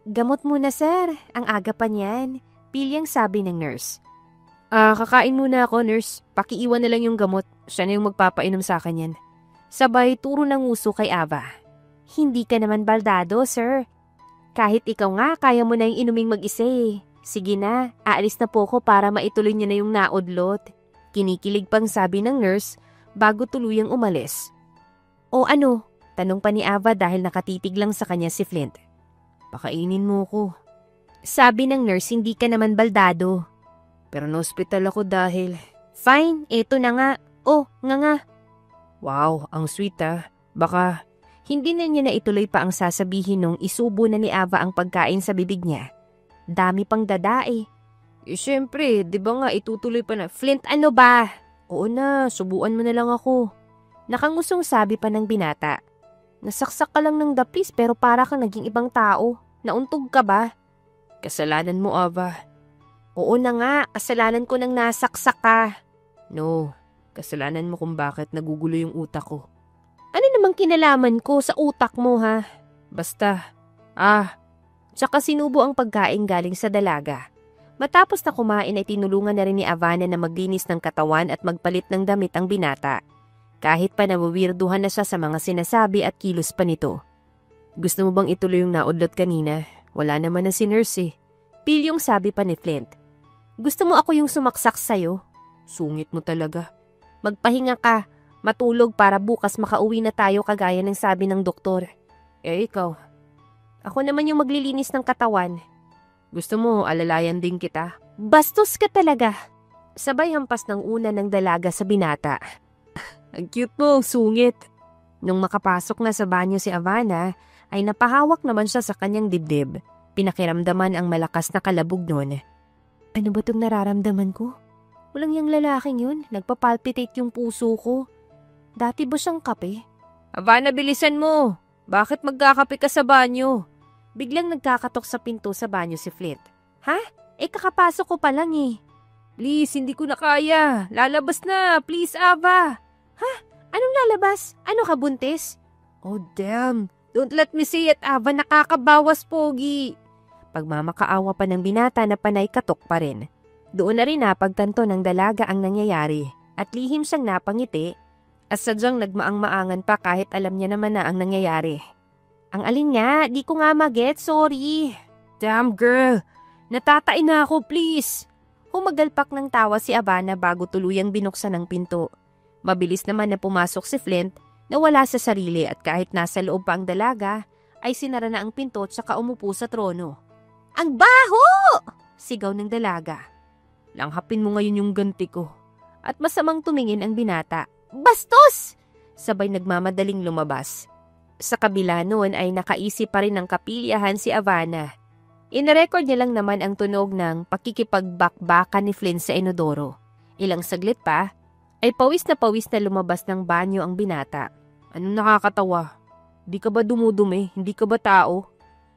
Gamot muna sir, ang aga pa niyan. Pilyang sabi ng nurse. Kakain muna ako nurse. Pakiiwan na lang yung gamot. Siya na yung magpapainom sa akin yan. Sabay turo ng uso kay Ava. Hindi ka naman baldado sir. Kahit ikaw nga, kaya mo na yung inuming mag-isa eh. Sige na, aalis na po ko para maituloy niya na yung naudlot. Kinikilig pang sabi ng nurse bago tuluyang umalis. O ano? Tanong pa ni Ava dahil nakatitig lang sa kanya si Flint. Pakainin mo ko. Sabi ng nurse, hindi ka naman baldado. Pero na-hospital ako dahil... Fine, eto na nga. Oh, nga. Wow, ang sweet ah. Baka... Hindi na niya na ituloy pa ang sasabihin nung isubo na ni Ava ang pagkain sa bibig niya. Dami pang dadae. Siyempre, di ba nga itutuloy pa na... Flint, ano ba? Oo na, subuan mo na lang ako. Nakangusong sabi pa ng binata. Nasaksak ka lang ng dapis pero para kang naging ibang tao. Nauntog ka ba? Kasalanan mo, Ava. Oo na nga, kasalanan ko nang nasaksak ka. No, kasalanan mo kung bakit nagugulo yung utak ko. Ano namang kinalaman ko sa utak mo ha? Basta, Tsaka sinubo ang pagkain galing sa dalaga. Matapos na kumain ay tinulungan na rin ni Avana na maglinis ng katawan at magpalit ng damit ang binata. Kahit pa nawawirduhan na siya sa mga sinasabi at kilos pa nito. Gusto mo bang ituloy yung naudlot kanina? Wala naman na si nurse eh. Pilyong sabi pa ni Flint. Gusto mo ako yung sumaksak sa'yo? Sungit mo talaga. Magpahinga ka. Matulog para bukas makauwi na tayo kagaya ng sabi ng doktor. Ikaw. Ako naman yung maglilinis ng katawan. Gusto mo alalayan din kita? Bastos ka talaga. Sabay hampas ng una ng dalaga sa binata. Ang cute mo, sungit. Nung makapasok na sa banyo si Avana, ay napahawak naman siya sa kanyang dibdib. Pinakiramdaman ang malakas na kalabog nun. Ano ba itong nararamdaman ko? Walang yung lalaking yun. Nagpapalpitate yung puso ko. Dati ba siyang kape? Avana, bilisan mo. Bakit magkakape ka sa banyo? Biglang nagkakatok sa pinto sa banyo si Flint. Ha? Kakapasok ko pa lang eh. Please, hindi ko na kaya. Lalabas na. Please, Ava. Ha? Anong lalabas? Ano ka, buntis? Oh, damn. Don't let me see it, Ava. Nakakabawas, pogi. Pagmamakaawa pa ng binata na panay katok pa rin. Doon na rin napagtanto ng dalaga ang nangyayari at lihim siyang napangiti. At sadyang nagmaang-maangan pa kahit alam niya naman na ang nangyayari. Ang alin nga, di ko nga maget, sorry. Damn girl, natatain na ako please. Humagalpak ng tawa si Havana bago tuluyang binuksan ang pinto. Mabilis naman na pumasok si Flint na wala sa sarili at kahit nasa loob pa ang dalaga, ay sinara na ang pinto at saka umupo sa trono. Ang baho! Sigaw ng dalaga. Langhapin mo ngayon yung ganti ko. At masamang tumingin ang binata. Bastos! Sabay nagmamadaling lumabas. Sa kabila noon ay nakaisip pa rin ng kapilyahan si Havana. Inarecord niya lang naman ang tunog ng pakikipagbakbakan ni Flint sa inodoro. Ilang saglit pa, ay pawis na lumabas ng banyo ang binata. Anong nakakatawa? Di ka ba dumudumi? Hindi ka ba tao?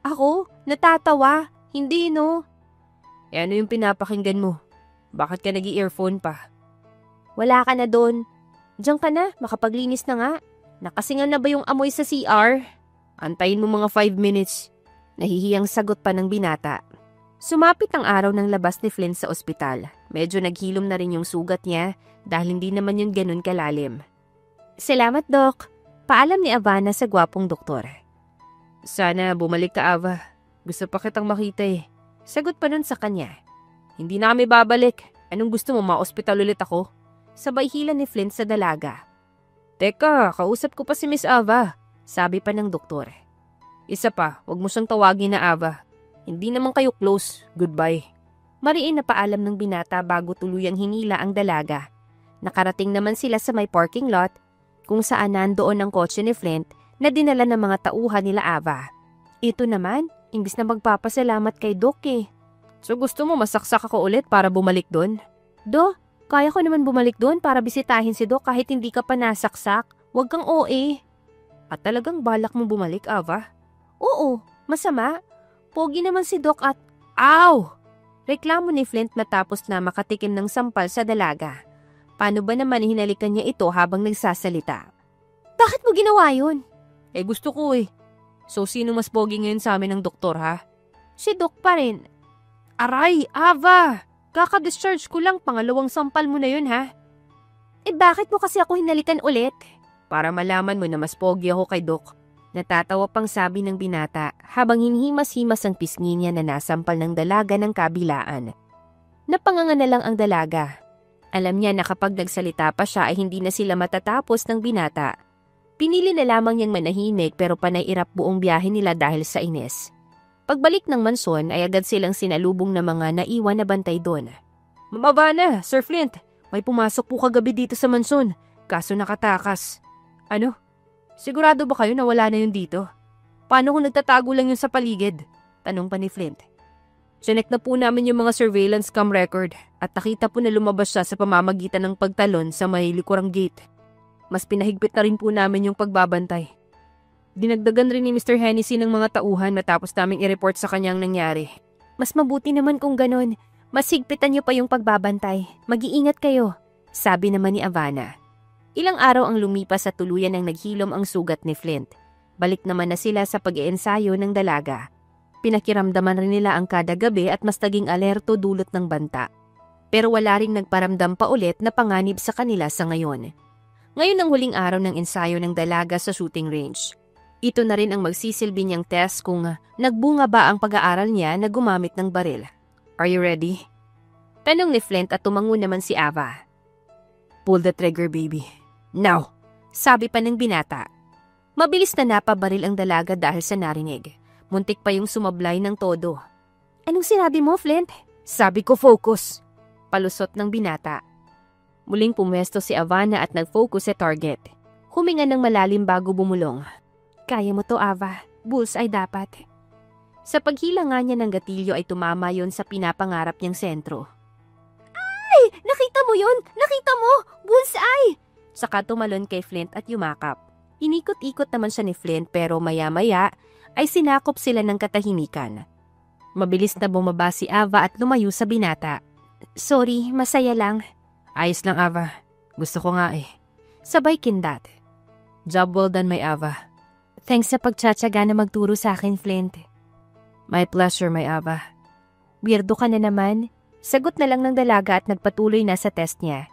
Ako? Natatawa? Hindi no? Ano yung pinapakinggan mo? Bakit ka nag-i-earphone pa? Wala ka na doon. Diyan ka na, makapaglinis na nga. Nakasingal na ba yung amoy sa CR? Antayin mo mga 5 minutes. Nahihiyang sagot pa ng binata. Sumapit ang araw ng labas ni Flint sa ospital. Medyo naghilom na rin yung sugat niya dahil hindi naman yun ganun kalalim. Salamat, Doc. Paalam ni Havana sa gwapong doktor. Sana bumalik ka, Ava. Gusto pa kitang makita eh. Sagot pa nun sa kanya. Hindi na kami babalik. Anong gusto mo, ma-ospital ulit ako? Sabay hila ni Flint sa dalaga. Teka, kausap ko pa si Miss Ava. Sabi pa ng doktor. Isa pa, wag mo siyang tawagin na Ava. Hindi naman kayo close. Goodbye. Mariin na paalam ng binata bago tuluyang hinila ang dalaga. Nakarating naman sila sa may parking lot kung saan nandoon ang kotse ni Flint na dinala ng mga tauhan nila Ava. Ito naman, imbis na magpapasalamat kay Doc eh. So gusto mo masaksak ako ulit para bumalik doon? Do, kaya ko naman bumalik doon para bisitahin si Doc kahit hindi ka pa nasaksak. Huwag kang OA. At talagang balak mo bumalik, Ava? Oo, masama. Pogi naman si Doc at... Ow! Reklamo ni Flint matapos na makatikim ng sampal sa dalaga. Paano ba naman hinalikan niya ito habang nagsasalita? Bakit mo ginawa yun? Gusto ko eh. So sino mas pogi ngayon sa amin ng doktor ha? Si Doc pa rin. Aray, Ava! Kaka-discharge ko lang, pangalawang sampal mo na yun ha? Bakit mo kasi ako hinalikan ulit? Para malaman mo na mas pogi ako kay Doc. Natatawa pang sabi ng binata habang hinhimas-himas ang pisngi niya na nasampal ng dalaga ng kabilaan. Napanganga na lang ang dalaga. Alam niya na kapag nagsalita pa siya ay hindi na sila matatapos ng binata. Pinili na lamang niyang manahimik pero panay-irap buong biyahe nila dahil sa inis. Pagbalik ng mansyon ay agad silang sinalubong na mga naiwan na bantay doon. Mamaba na, Sir Flint. May pumasok po kagabi dito sa mansyon. Kaso nakatakas. Ano? Sigurado ba kayo na wala na yun dito? Paano kung nagtatago lang yun sa paligid? Tanong pa ni Flint. Sinek na po namin yung mga surveillance cam record at nakita po na lumabas siya sa pamamagitan ng pagtalon sa may likurang gate. Mas pinahigpit na rin po namin yung pagbabantay. Dinagdagan rin ni Mr. Hennessy ng mga tauhan matapos naming i-report sa kanyang nangyari. Mas mabuti naman kung ganon. Mas higpitan niyo pa yung pagbabantay. Mag-iingat kayo, sabi naman ni Havana. Ilang araw ang lumipas at tuluyan ang naghilom ang sugat ni Flint. Balik naman na sila sa pag-iensayo ng dalaga. Pinakiramdaman rin nila ang kada gabi at mas naging alerto dulot ng banta. Pero wala ring nagparamdam pa ulit na panganib sa kanila sa ngayon. Ngayon ang huling araw ng ensayo ng dalaga sa shooting range. Ito na rin ang magsisilbi niyang test kung nagbunga ba ang pag-aaral niya na gumamit ng baril. Are you ready? Tanong ni Flint at tumango naman si Ava. Pull the trigger, baby. Now! Sabi pa ng binata. Mabilis na napabaril ang dalaga dahil sa narinig. Muntik pa yung sumablay ng todo. Anong sinabi mo, Flint? Sabi ko focus. Palusot ng binata. Muling pumwesto si Havana at nag-focus sa target. Huminga ng malalim bago bumulong. Kaya mo to, Ava. Bullseye dapat. Sa paghila nga niya ng gatilyo ay tumama yon sa pinapangarap niyang sentro. Ay! Nakita mo yon! Nakita mo! Bullseye! Saka tumalon kay Flint at yumakap. Inikot-ikot naman siya ni Flint pero maya-maya ay sinakop sila ng katahimikan. Mabilis na bumaba si Ava at lumayo sa binata. Sorry, masaya lang. Ayos lang, Ava. Gusto ko nga eh. Sabay kindat. Job well done, my Ava. Thanks sa pagtsatsaga na magturo sa akin, Flint. My pleasure, my Ava. Weirdo ka na naman. Sagot na lang ng dalaga at nagpatuloy na sa test niya.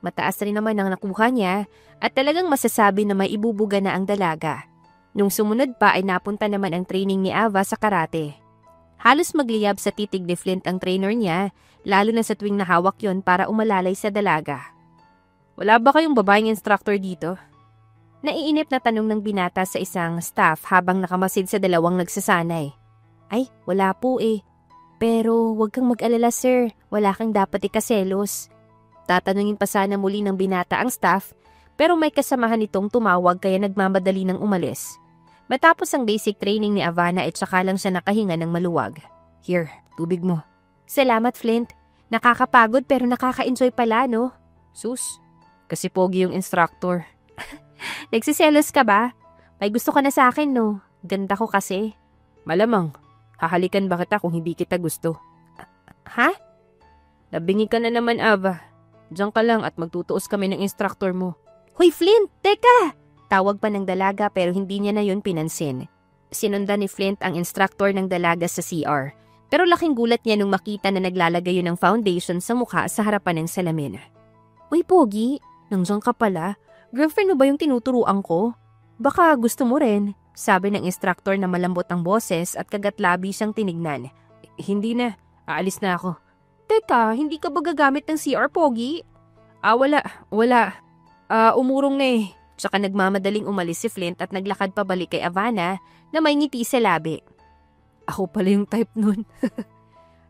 Mataas rin naman ang nakuha niya at talagang masasabi na may ibubuga na ang dalaga. Nung sumunod pa ay napunta naman ang training ni Ava sa karate. Halos magliyab sa titig ni Flint ang trainer niya, lalo na sa tuwing nahawak yon para umalalay sa dalaga. Wala ba kayong babaeng instructor dito? Naiinip na tanong ng binata sa isang staff habang nakamasid sa dalawang nagsasanay. Ay, wala po eh. Pero huwag kang mag-alala sir, wala kang dapat ikaselos. Tatanungin pa sana muli ng binata ang staff, pero may kasamahan nitong tumawag kaya nagmamadali ng umalis. Matapos ang basic training ni Avana ay tsaka lang siya nakahinga ng maluwag. Here, tubig mo. Salamat Flint. Nakakapagod pero nakaka-enjoy pala no? Sus, kasi pogi yung instructor. Nagsiselos ka ba? May gusto ka na sa akin no? Ganda ko kasi. Malamang, hahalikan ba kita kung hindi kita gusto? Ha? Nabingi ka na naman Ava. Diyan ka lang at magtutuos kami ng instructor mo. Hoy Flint, teka! Tawag pa ng dalaga pero hindi niya na yun pinansin. Sinundan ni Flint ang instructor ng dalaga sa CR. Pero laking gulat niya nung makita na naglalagay yun ng foundation sa mukha sa harapan ng salamin. Uy Pogi, nandiyan ka pala. Girlfriend mo ba yung tinuturuan ko? Baka gusto mo rin, sabi ng instructor na malambot ang boses at kagatlabi siyang tinignan. Hindi na, aalis na ako. Teka, hindi ka ba gagamit ng CR Pogi? Wala. Umurong na eh. Tsaka nagmamadaling umalis si Flint at naglakad pabalik kay Avana na may ngiti sa labi. Ako pala yung type nun.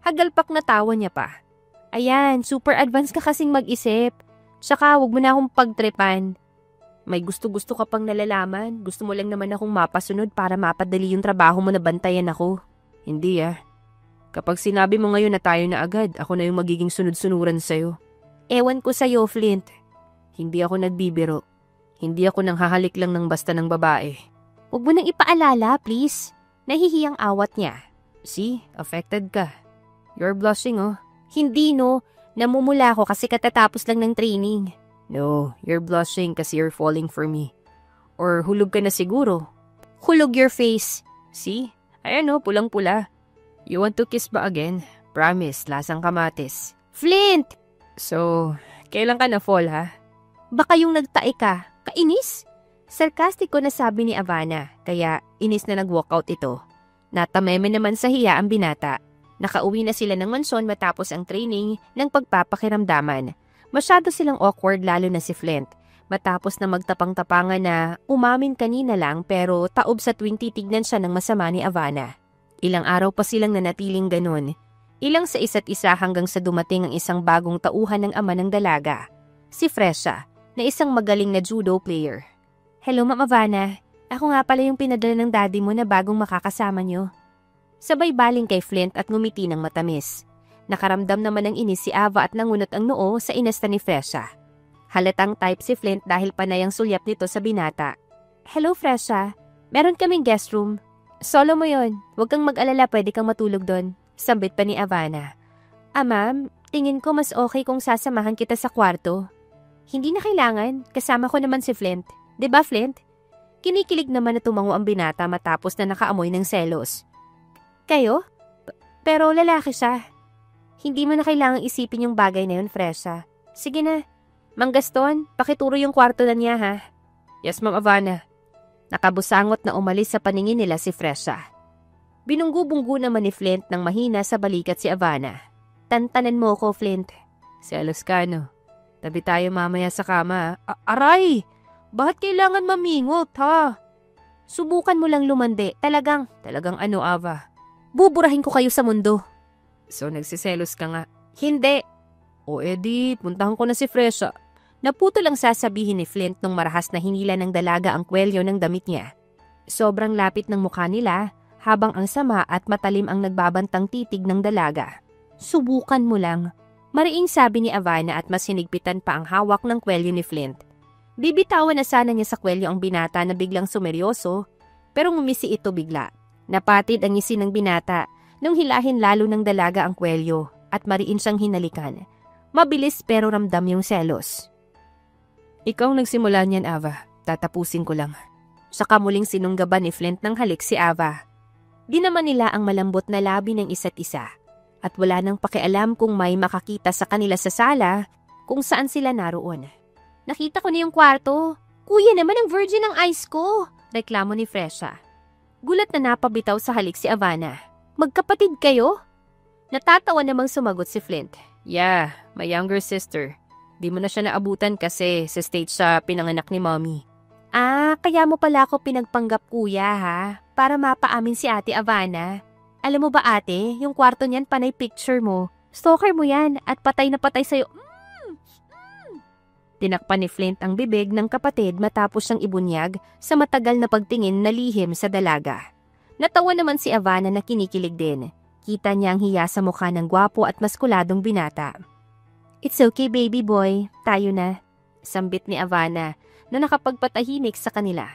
Hagalpak na tawa niya pa. Ayan, super advance ka kasing mag-isip. Tsaka wag mo na akong pagtripan. May gusto-gusto ka pang nalalaman. Gusto mo lang naman akong mapasunod para mapadali yung trabaho mo na bantayan ako. Hindi Kapag sinabi mo ngayon na tayo na agad, ako na yung magiging sunod-sunuran sa'yo. Ewan ko sa'yo, Flint. Hindi ako nagbibiro. Hindi ako nang hahalik lang ng basta ng babae. Huwag mo nang ipaalala, please. Nahihiyang awat niya. See, affected ka. You're blushing, oh. Hindi, no. Namumula ako kasi katatapos lang ng training. No, you're blushing kasi you're falling for me. Or hulog ka na siguro. Hulog your face. See? Ayan, oh, pulang-pula. You want to kiss ba again? Promise, lasang kamatis. Flint! So, kailan ka na-fall, ha? Baka yung nagtae ka. Kainis? Sarkastiko na sabi ni Avana, kaya inis na nag-walkout ito. Natameme naman sa hiya ang binata. Nakauwi na sila ng mansyon matapos ang training ng pagpapakiramdaman. Masyado silang awkward lalo na si Flint. Matapos na magtapang-tapangan na umamin kanina lang pero taob sa tuwing titignan siya ng masama ni Avana. Ilang araw pa silang nanatiling ganun. Ilang sa isa't isa hanggang sa dumating ang isang bagong tauhan ng ama ng dalaga. Si Fresha, na isang magaling na judo player. Hello, Ma'am Avana. Ako nga pala yung pinadala ng daddy mo na bagong makakasama nyo. Sabay baling kay Flint at ngumiti ng matamis. Nakaramdam naman ng inis si Ava at nangunot ang noo sa inasta ni Fresha. Halatang type si Flint dahil panay ang sulyap nito sa binata. Hello, Fresha. Meron kaming guest room. Solo mo yon. Huwag kang mag-alala, pwede kang matulog doon. Sambit pa ni Avana. Ma'am, tingin ko mas okay kung sasamahan kita sa kwarto. Hindi na kailangan, kasama ko naman si Flint. 'Di ba, Flint? Kinikilig naman na tumango ang binata matapos na nakaamoy ng selos. Kayo? Pero lalaki siya. Hindi mo na kailangang isipin yung bagay na yun, Fresha. Sige na. Mang Gaston, pakituro yung kwarto na niya, ha? Yes, Ma'am Avana. Nakabusangot na umalis sa paningin nila si Fresha. Binunggu-bunggu naman ni Flint ng mahina sa balikat si Avana. Tantanan mo ko, Flint. Selos ka, no? Tabi tayo mamaya sa kama. Aray! Bakit kailangan mamingot, ha? Subukan mo lang lumande. Talagang ano, Ava? Buburahin ko kayo sa mundo. So, nagsiselos ka nga? Hindi. O edi, puntahan ko na si Fresha. Naputo lang sasabihin ni Flint nung marahas na hinila ng dalaga ang kwelyo ng damit niya. Sobrang lapit ng mukha nila habang ang sama at matalim ang nagbabantang titig ng dalaga. Subukan mo lang. Mariing sabi ni Avana at mas hinigpitan pa ang hawak ng kwelyo ni Flint. Bibitawan na sana niya sa kwelyo ang binata na biglang sumeryoso, pero ngumisi ito bigla. Napatid ang ngisi ng binata nung hilahin lalo ng dalaga ang kwelyo at mariin siyang hinalikan. Mabilis pero ramdam yung selos. Ikaw nagsimula niyan, Ava. Tatapusin ko lang. Saka muling sinunggaban ni Flint ng halik si Ava. Di naman nila ang malambot na labi ng isa't isa. At wala nang pakialam kung may makakita sa kanila sa sala kung saan sila naroon. Nakita ko na yung kwarto. Kuya naman ang virgin ng eyes ko. Reklamo ni Fresha. Gulat na napabitaw sa halik si Havana. Magkapatid kayo? Natatawa namang sumagot si Flint. Yeah, my younger sister. Di mo na siya naabutan kasi sa stage sa pinanganak ni Mommy. Kaya mo pala ako pinagpanggap kuya ha? Para mapaamin si Ate Havana. Alam mo ba ate, yung kwarto niyan panay picture mo. Stalker mo yan at patay na patay sa'yo. Tinakpan ni Flint ang bibig ng kapatid matapos siyang ibunyag sa matagal na pagtingin na lihim sa dalaga. Natawa naman si Havana na kinikilig din. Kita niya ang hiya sa mukha ng gwapo at maskuladong binata. It's okay baby boy, tayo na. Sambit ni Havana na nakapagpatahimik sa kanila.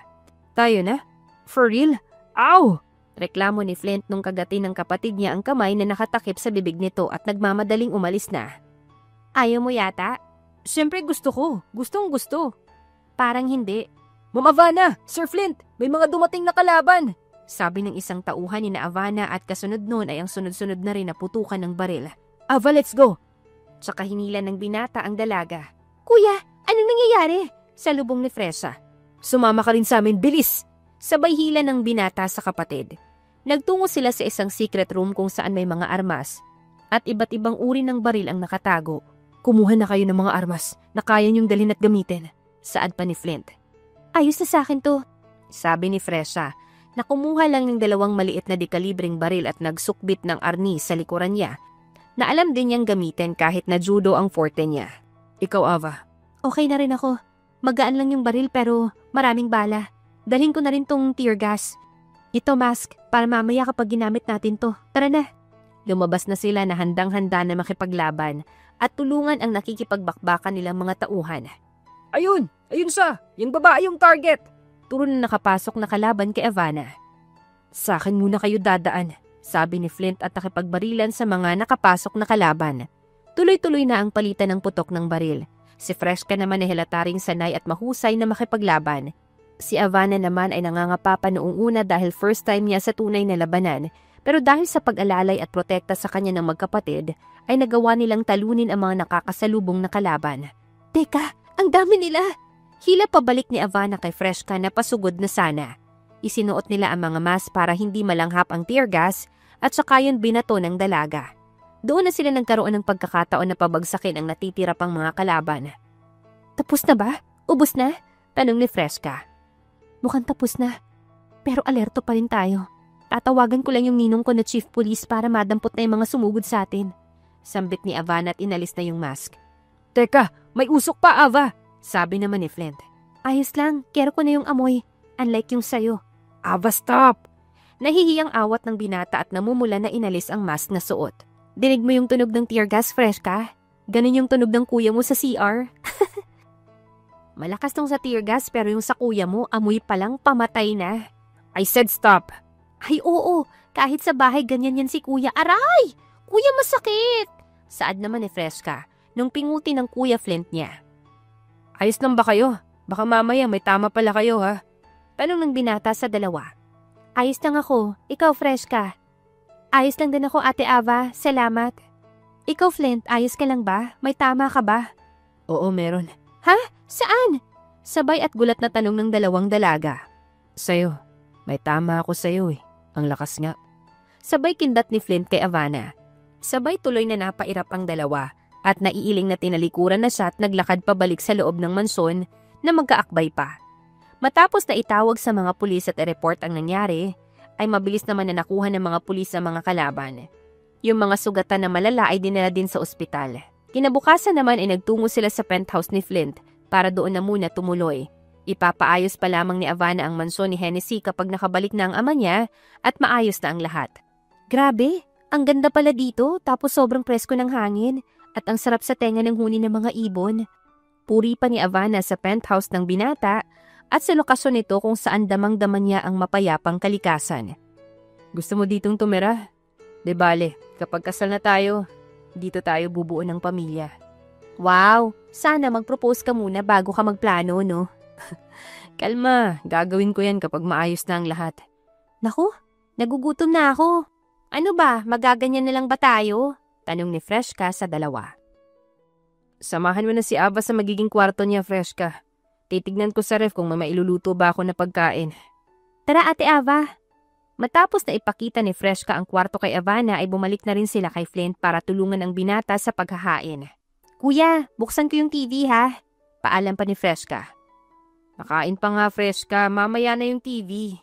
Tayo na? For real? Ow! Reklamo ni Flint nung kagati ng kapatid niya ang kamay na nakatakip sa bibig nito at nagmamadaling umalis na. Ayaw mo yata? Siyempre gusto ko. Gustong gusto. Parang hindi. Ma'am Havana, Sir Flint, may mga dumating na kalaban. Sabi ng isang tauhan ni na Havana at kasunod nun ay ang sunod-sunod na rin na putukan ng baril. Ava, let's go! Tsaka hinila ng binata ang dalaga. Kuya, anong nangyayari? Salubong ni Fresha. Sumama ka rin sa amin, bilis! Sabay hila ng binata sa kapatid. Nagtungo sila sa isang secret room kung saan may mga armas at iba't ibang uri ng baril ang nakatago. Kumuha na kayo ng mga armas na kaya niyong dalhin at gamitin. Saad pa ni Flint. Ayos na sa akin to. Sabi ni Fresha na kumuha lang ng 2 maliit na dekalibreng baril at nagsukbit ng arnis sa likuran niya na alam din niyang gamitin kahit na judo ang forte niya. Ikaw, Ava. Okay na rin ako. Magaan lang yung baril pero maraming bala. Dalhin ko na rin tong tear gas. Ito mask para mamaya kapag ginamit natin to. Tara na. Lumabas na sila na handang-handa na makipaglaban at tulungan ang nakikipagbakbakan nilang mga tauhan. Ayun siya. Yung babae yung target. Turo na nakapasok na kalaban kay Havana. Sa akin muna kayo dadaan, sabi ni Flint at nakipagbarilan sa mga nakapasok na kalaban. Tuloy-tuloy na ang palitan ng putok ng baril. Si Fresca naman ay halataring sanay at mahusay na makipaglaban. Si Havana naman ay nangangapa pa noong una dahil first time niya sa tunay na labanan. Pero dahil sa pag-alalay at protekta sa kanya ng magkapatid, ay nagawa nilang talunin ang mga nakakasalubong na kalaban. Teka, ang dami nila! Hila pabalik ni Havana kay Fresca na pasugod na sana. Isinuot nila ang mga mask para hindi malanghap ang tear gas at saka yun binato ng dalaga. Doon na sila nagkaroon ng pagkakataon na pabagsakin ang natitira pang mga kalaban. Tapos na ba? Ubus na? Tanong ni Fresca. Mukhang tapos na. Pero alerto pa rin tayo. Tatawagan ko lang yung ninong ko na chief police para madampot na yung mga sumugod sa atin. Sambit ni Havana at inalis na yung mask. Teka, may usok pa, Ava! Sabi naman ni Flint. Ayos lang, kero ko na yung amoy. Unlike yung sayo. Ava, stop! Nahihiyang awat ng binata at namumula na inalis ang mask na suot. Dinig mo yung tunog ng tear gas, Fresca? Ganun yung tunog ng kuya mo sa CR? Malakas tong sa tear gas pero yung sa kuya mo, amoy palang pamatay na. I said stop! Ay oo, kahit sa bahay ganyan yan si kuya. Aray! Kuya masakit! Saad naman ni Fresca nung pinguti ng kuya Flint niya. Ayos lang ba kayo? Baka mamaya may tama pala kayo ha? Tanong ng binata sa dalawa. Ayos lang ako. Ikaw, Fresca. Ayos lang din ako, Ate Ava. Salamat. Ikaw, Flint, ayos ka lang ba? May tama ka ba? Oo, meron. Ha? Saan? Sabay at gulat na tanong ng 2 dalaga. Sa'yo. May tama ako sa'yo eh. Ang lakas nga. Sabay kindat ni Flint kay Havana. Sabay tuloy na napairap ang dalawa at naiiling na tinalikuran na siya at naglakad pabalik sa loob ng mansyon na magkaakbay pa. Matapos na itawag sa mga pulis at i-report ang nangyari, ay mabilis naman na nakuha ng mga pulis ang mga kalaban. Yung mga sugatan na malala ay dinala din sa ospital. Kinabukasan naman ay nagtungo sila sa penthouse ni Flint para doon na muna tumuloy. Ipapaayos pa lamang ni Havana ang mansyon ni Hennessy kapag nakabalik na ang ama niya at maayos na ang lahat. Grabe, ang ganda pala dito tapos sobrang presko ng hangin at ang sarap sa tenga ng huni ng mga ibon. Puri pa ni Havana sa penthouse ng binata at sa lokasyon nito kung saan damang-daman niya ang mapayapang kalikasan. Gusto mo ditong tumira? De bale, kapag kasal na tayo, dito tayo bubuo ng pamilya. Wow, sana mag-propose ka muna bago ka magplano, no? Kalma, gagawin ko yan kapag maayos na ang lahat. Naku, nagugutom na ako. Ano ba, magaganyan na lang ba tayo? Tanong ni Fresca sa dalawa. Samahan mo na si Ava sa magiging kwarto niya, Fresca. Titignan ko sa ref kung may mailuluto ba ako na pagkain. Tara Ate Ava. Matapos na ipakita ni Freshka ang kwarto kay Ivana ay bumalik na rin sila kay Flint para tulungan ang binata sa paghahain. Kuya, buksan ko yung TV ha. Paalam pa ni Freshka. Nakain pa nga Freshka, mamaya na yung TV.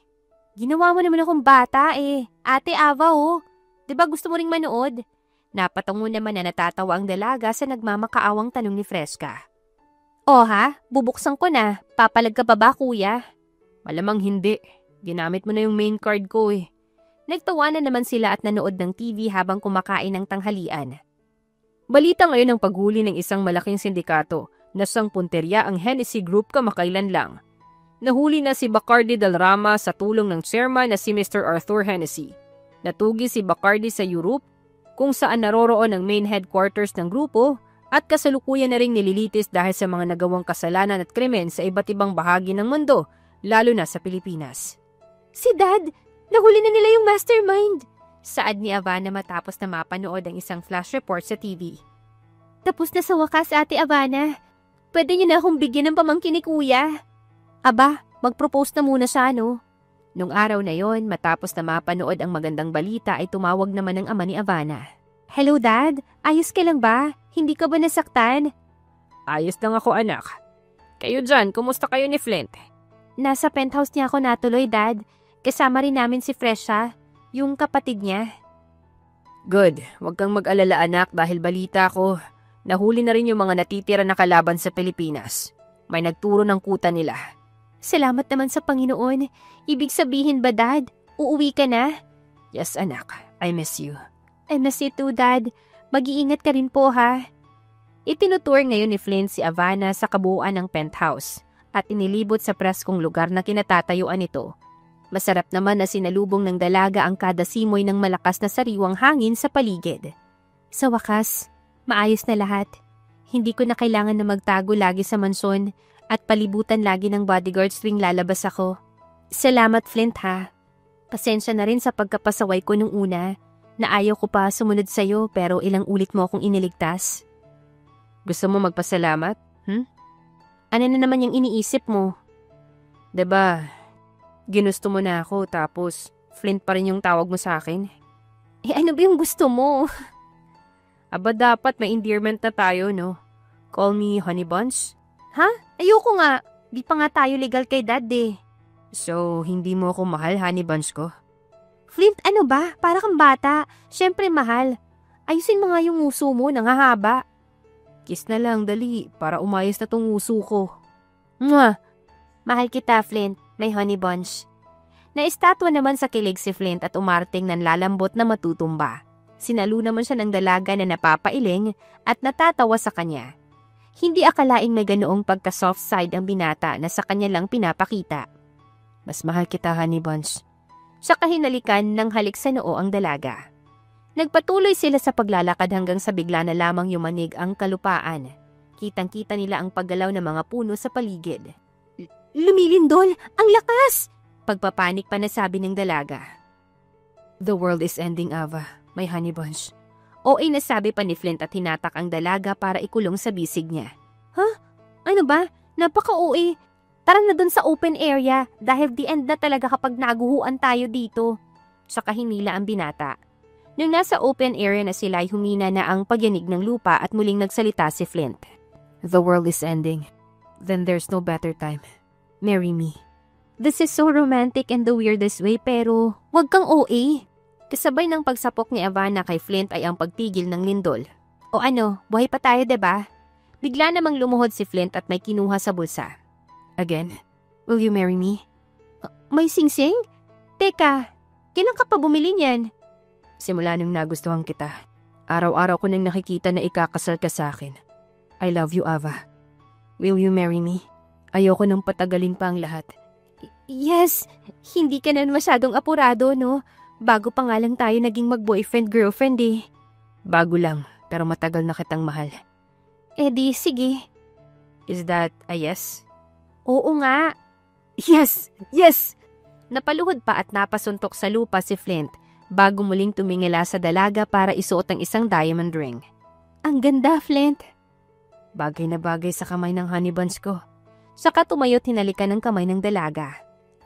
Ginawa mo naman akong bata eh. Ate Ava oh. 'Di ba gusto mo ring manood? Napatungo naman na natatawa ang dalaga sa nagmamakaawang tanong ni Freshka. O ha? Bubuksan ko na. Papalag ka pa ba kuya? Malamang hindi. Ginamit mo na yung main card ko eh. Nagtawanan naman sila at nanood ng TV habang kumakain ng tanghalian. Balita ngayon ang paghuli ng isang malaking sindikato na sang punterya ang Hennessy Group kamakailan lang. Nahuli na si Bacardi Del Rama sa tulong ng chairman na si Mr. Arthur Hennessy. Natugi si Bacardi sa Europe kung saan naroroon ang main headquarters ng grupo at kasalukuyan na ring nililitis dahil sa mga nagawang kasalanan at krimen sa iba't ibang bahagi ng mundo, lalo na sa Pilipinas. Si Dad, nahuli na nila yung mastermind, saad ni Ivana matapos na mapanood ang isang flash report sa TV. Tapos na sa wakas, Ate Ivana. Pwede niyo na akong bigyan ng pamangkin ni Kuya. Aba, mag-propose na muna siya, no? Nung araw na yon, matapos na mapanood ang magandang balita ay tumawag naman ang ama ni Ivana. Hello Dad, ayos ka lang ba? Hindi ka ba nasaktan? Ayos lang ako anak. Kayo dyan, kumusta kayo ni Flint? Nasa penthouse niya ako natuloy Dad. Kasama rin namin si Fresha, yung kapatid niya. Good, huwag kang mag-alala anak dahil balita ko, nahuli na rin yung mga natitira na kalaban sa Pilipinas. May nagturo ng kuta nila. Salamat naman sa Panginoon. Ibig sabihin ba Dad, uuwi ka na? Yes anak, I miss you. I miss you too Dad. Mag-iingat ka rin po ha. Itinutour ngayon ni Flint si Ivana sa kabuuan ng penthouse at inilibot sa preskong lugar na kinatatayuan nito. Masarap naman na sinalubong ng dalaga ang kada simoy ng malakas na sariwang hangin sa paligid. Sa wakas, maayos na lahat. Hindi ko na kailangan na magtago lagi sa mansyon at palibutan lagi ng bodyguards tuwing lalabas ako. Salamat Flint ha. Pasensya na rin sa pagkapasaway ko nung una na ayaw ko pa sumunod sa'yo pero ilang ulit mo akong iniligtas. Gusto mo magpasalamat? Ano na naman yung iniisip mo? 'Di ba? Ginusto mo na ako tapos Flint pa rin yung tawag mo sa akin. Eh ano ba yung gusto mo? Aba dapat may endearment na tayo no? Call me Honey Buns? Ha? Ayoko nga. Di pa nga tayo legal kay Dad eh. So hindi mo ako mahal Honey Buns ko? Flint ano ba? Para kang bata. Siyempre mahal. Ayusin mo nga yung uso mo, nangahaba. Kiss na lang dali para umayos na tong uso ko. Mwah! Mahal kita Flint. May honey bunch. Naistatwa naman sa kilig si Flint at umarting ng lalambot na matutumba. Sinalo naman siya ng dalaga na napapailing at natatawa sa kanya. Hindi akalaing may ganoong pagka-soft side ang binata na sa kanya lang pinapakita. Mas mahal kita, honey bunch. Sa kahinalikan ng halik sa noo ang dalaga. Nagpatuloy sila sa paglalakad hanggang sa bigla na lamang yumanig ang kalupaan. Kitang-kita nila ang paggalaw ng mga puno sa paligid. Lumilindol! Ang lakas! Pagpapanik pa nasabi ng dalaga. The world is ending, Ava. My honey bunch. O-ay nasabi pa ni Flint at hinatak ang dalaga para ikulong sa bisig niya. Huh? Ano ba? Napaka-OA. Tara na dun sa open area dahil the end na talaga kapag naguhuan tayo dito. Saka hinila ang binata. Nung nasa open area na sila ay humina na ang pagyanig ng lupa at muling nagsalita si Flint. The world is ending. Then there's no better time. Marry me. This is so romantic in the weirdest way pero wag kang OA. Kasabay ng pagsapok ni Ivana kay Flint ay ang pagtigil ng lindol. O ano, buhay pa tayo 'di ba? Bigla namang lumuhod si Flint at may kinuha sa bulsa. Again, will you marry me? May singsing? Teka, kailan ka pa bumili niyan? Simula nung nagustuhan kita. Araw-araw ko nang nakikita na ikakasal ka sa akin. I love you, Ava. Will you marry me? Ayoko nang patagalin pa ang lahat. Yes, hindi ka na masyadong apurado, no? Bago pa nga lang tayo naging mag-boyfriend-girlfriend eh. Bago lang, pero matagal na kitang mahal. Eh di, sige. Is that a yes? Oo nga. Yes! Yes! Napaluhod pa at napasuntok sa lupa si Flint bago muling tumingala sa dalaga para isuot ang isang diamond ring. Ang ganda, Flint. Bagay na bagay sa kamay ng honey buns ko. Saka tumayo't hinalikan ng kamay ng dalaga.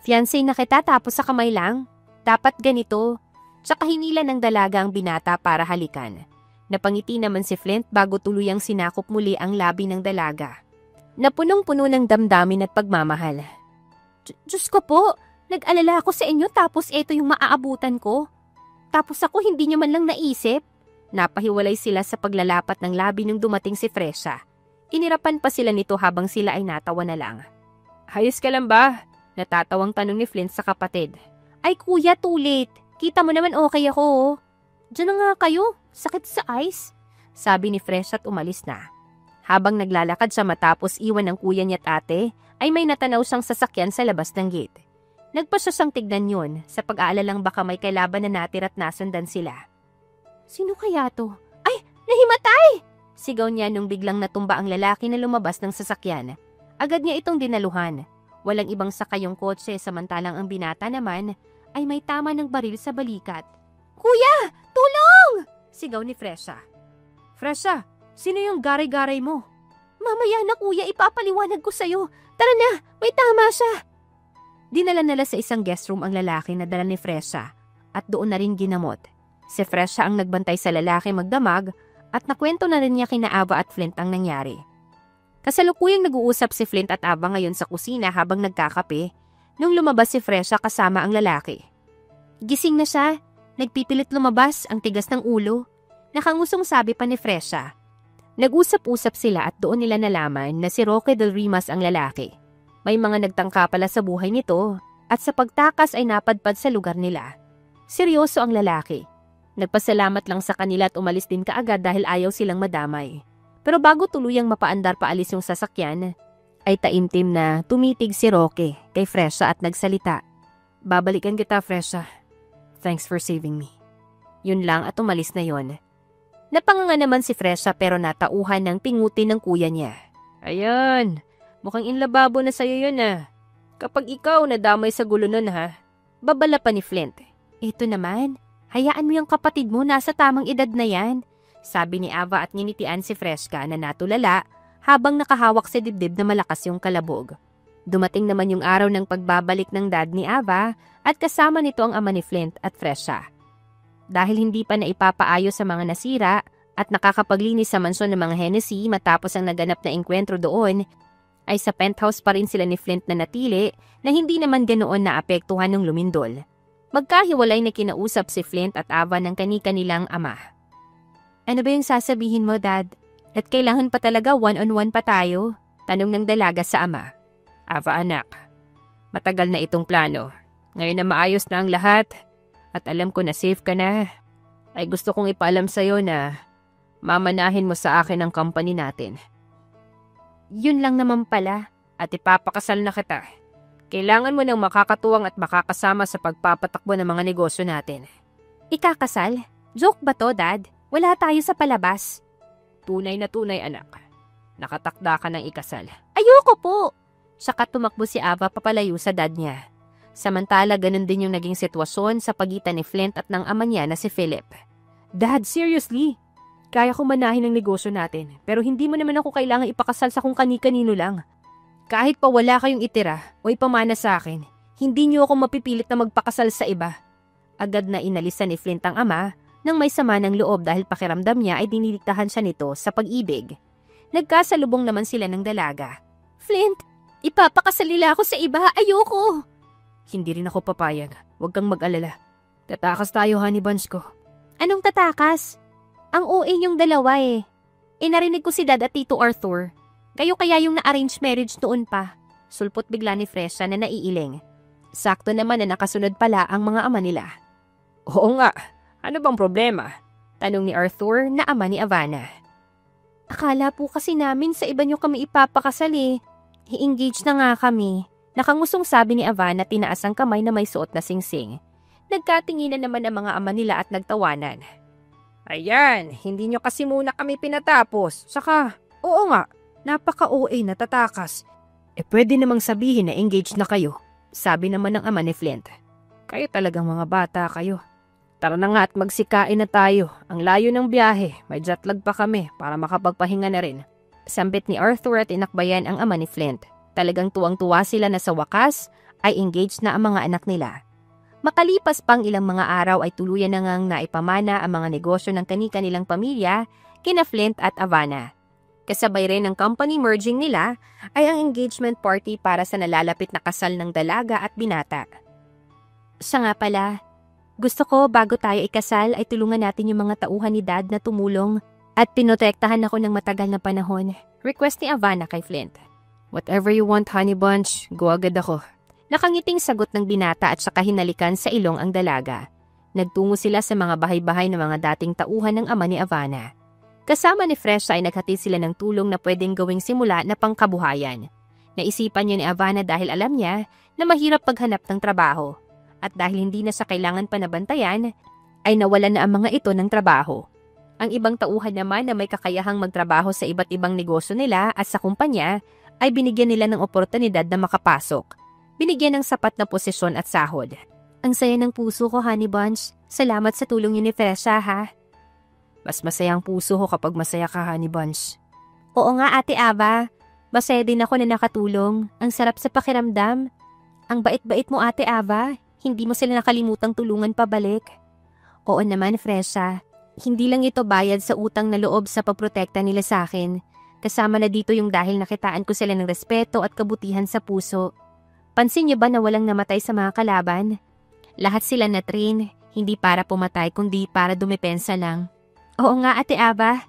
Fiancé na kita tapos sa kamay lang? Dapat ganito. Tsaka hinila ng dalaga ang binata para halikan. Napangiti naman si Flint bago tuluyang sinakop muli ang labi ng dalaga. Napunong-puno ng damdamin at pagmamahal. Diyos ko po, nag-alala ako sa inyo tapos ito yung maaabutan ko. Tapos ako hindi niyo man lang naisip. Napahiwalay sila sa paglalapat ng labi nung dumating si Fresha. Inirapan pa sila nito habang sila ay natawa na lang. Hayos ka lang ba? Natatawang tanong ni Flint sa kapatid. Ay kuya, too late. Kita mo naman okay ako oh. Diyan na nga kayo, sakit sa eyes. Sabi ni Fresha at umalis na. Habang naglalakad siya matapos iwan ng kuya niya at ate, ay may natanaw siyang sasakyan sa labas ng gate. Nagpa siya siyang tignan yun sa pag-aalalang baka may kailaban na natir at nasundan sila. Sino kaya to? Ay, nahimatay! Sigaw niya nung biglang natumba ang lalaki na lumabas ng sasakyan. Agad niya itong dinaluhan. Walang ibang sakay yung kotse samantalang ang binata naman ay may tama ng baril sa balikat. Kuya! Tulong! Sigaw ni Fresha. Fresha, sino yung garay-garay mo? Mamaya na kuya, ipapaliwanag ko sa'yo. Tara na, may tama siya. Dinala nila sa isang guest room ang lalaki na dala ni Fresha at doon na rin ginamot. Si Fresha ang nagbantay sa lalaki magdamag at nakwento na rin niya kina Ava at Flint ang nangyari. Kasalukuyang nag-uusap si Flint at Ava ngayon sa kusina habang nagkakape nung lumabas si Fresha kasama ang lalaki. Gising na siya, nagpipilit lumabas ang tigas ng ulo. Nakangusong sabi pa ni Fresha. Nag-usap-usap sila at doon nila nalaman na si Roque Del Rimas ang lalaki. May mga nagtangka pala sa buhay nito at sa pagtakas ay napadpad sa lugar nila. Seryoso ang lalaki. Nagpasalamat lang sa kanila at umalis din kaagad dahil ayaw silang madamay. Pero bago tuluyang mapaandar paalis yung sasakyan, ay taimtim na tumitig si Roque kay Fresha at nagsalita. Babalikan kita, Fresha. Thanks for saving me. Yun lang at umalis na yon. Napanganga naman si Fresha pero natauhan ng pinguti ng kuya niya. Ayan, mukhang inlababo na sa'yo yun ah. Kapag ikaw nadamay sa gulo nun ha. Babala pa ni Flint. Ito naman, hayaan mo yung kapatid mo, nasa tamang edad na yan. Sabi ni Ava at nginitian si Fresca na natulala habang nakahawak sa dibdib na malakas yung kalabog. Dumating naman yung araw ng pagbabalik ng dad ni Ava at kasama nito ang ama ni Flint at Fresha. Dahil hindi pa naipapaayos sa mga nasira at nakakapaglinis sa mansyon ng mga Hennessy matapos ang naganap na engkwentro doon, ay sa penthouse pa rin sila ni Flint na natili na hindi naman ganoon naapektuhan ng lumindol. Magkahiwalay na kinausap si Flint at Ava ng kani-kanilang ama. Ano ba yung sasabihin mo, Dad? At kailangan pa talaga one-on-one pa tayo? Tanong ng dalaga sa ama. Ava anak, matagal na itong plano. Ngayon na maayos na ang lahat at alam ko na safe ka na, ay gusto kong ipaalam sa'yo na mamanahin mo sa akin ang company natin. Yun lang naman pala at ipapakasal na kita. Kailangan mo ng makakatuwang at makakasama sa pagpapatakbo ng mga negosyo natin. Ikakasal? Joke ba to, Dad? Wala tayo sa palabas. Tunay na tunay, anak. Nakatakda ka ng ikasal. Ayoko po! Saka tumakbo si Ava papalayo sa dad niya. Samantala, ganun din yung naging sitwasyon sa pagitan ni Flint at ng ama niya na si Philip. Dad, seriously? Kaya ko manahin ang negosyo natin, pero hindi mo naman ako kailangan ipakasal sa kung kani-kanino lang. Kahit pa wala kayong itira o ipamana sa akin, hindi niyo ako mapipilit na magpakasal sa iba. Agad na inalisan ni Flint ang ama nang may sama ng loob dahil pakiramdam niya ay diniliktahan siya nito sa pag-ibig. Nagkasalubong naman sila ng dalaga. Flint, ipapakasal nila ako sa iba, ayoko! Hindi rin ako papayag, huwag kang mag-alala. Tatakas tayo, honey buns ko. Anong tatakas? Ang OA yung dalawa eh. Narinig ko si Dad at Tito Arthur. Kayo kaya yung na-arrange marriage noon pa. Sulpot bigla ni Fresha na naiiling. Sakto naman na nakasunod pala ang mga ama nila. Oo nga. Ano bang problema? Tanong ni Arthur na ama ni Avana. Akala po kasi namin sa iba nyo kami ipapakasal eh. I-engage na nga kami. Nakangusong sabi ni Avana tinaas ang kamay na may suot na singsing. Nagkatinginan naman ang mga ama nila at nagtawanan. Ayan, hindi nyo kasi muna kami pinatapos. Saka, oo nga, napaka-OA na tatakas. Pwede namang sabihin na engaged na kayo. Sabi naman ng ama ni Flint. Kayo talagang mga bata kayo. Tara na nga at magsikain na tayo. Ang layo ng biyahe, may jetlag pa kami para makapagpahinga na rin. Sambit ni Arthur at inakbayan ang ama ni Flint. Talagang tuwang-tuwa sila na sa wakas ay engaged na ang mga anak nila. Makalipas pang ilang mga araw ay tuluyan na ngang naipamana ang mga negosyo ng kani-kanilang pamilya kina Flint at Havana. Kasabay rin ng company merging nila ay ang engagement party para sa nalalapit na kasal ng dalaga at binata. Siya nga pala, gusto ko bago tayo ikasal ay tulungan natin yung mga tauhan ni Dad na tumulong at pinotektahan ako ng matagal na panahon. Request ni Havana kay Flint. Whatever you want, honey bunch, go agad ako. Nakangiting sagot ng binata at saka hinalikan sa ilong ang dalaga. Nagtungo sila sa mga bahay-bahay ng mga dating tauhan ng ama ni Havana. Kasama ni Fresha ay naghatid sila ng tulong na pwedeng gawing simula na pangkabuhayan. Naisipan niya ni Havana dahil alam niya na mahirap paghanap ng trabaho. At dahil hindi na siya kailangan panabantayan, ay nawalan na ang mga ito ng trabaho. Ang ibang tauhan naman na may kakayahang magtrabaho sa iba't ibang negosyo nila at sa kumpanya ay binigyan nila ng oportunidad na makapasok. Binigyan ng sapat na posisyon at sahod. Ang saya ng puso ko, honey bunch. Salamat sa tulong niyo ni Fresha, ha? Mas masaya ang puso ko kapag masaya ka, honey bunch. Oo nga, Ate Ava. Masaya din ako na nakatulong. Ang sarap sa pakiramdam. Ang bait-bait mo, Ate Ava. Hindi mo sila nakalimutang tulungan pabalik. Oo naman, Fresha. Hindi lang ito bayad sa utang na loob sa pagprotekta nila sa akin. Kasama na dito yung dahil nakitaan ko sila ng respeto at kabutihan sa puso. Pansin niyo ba na walang namatay sa mga kalaban? Lahat sila na-train, hindi para pumatay kundi para dumepensa lang. Oo nga, Ate Ava.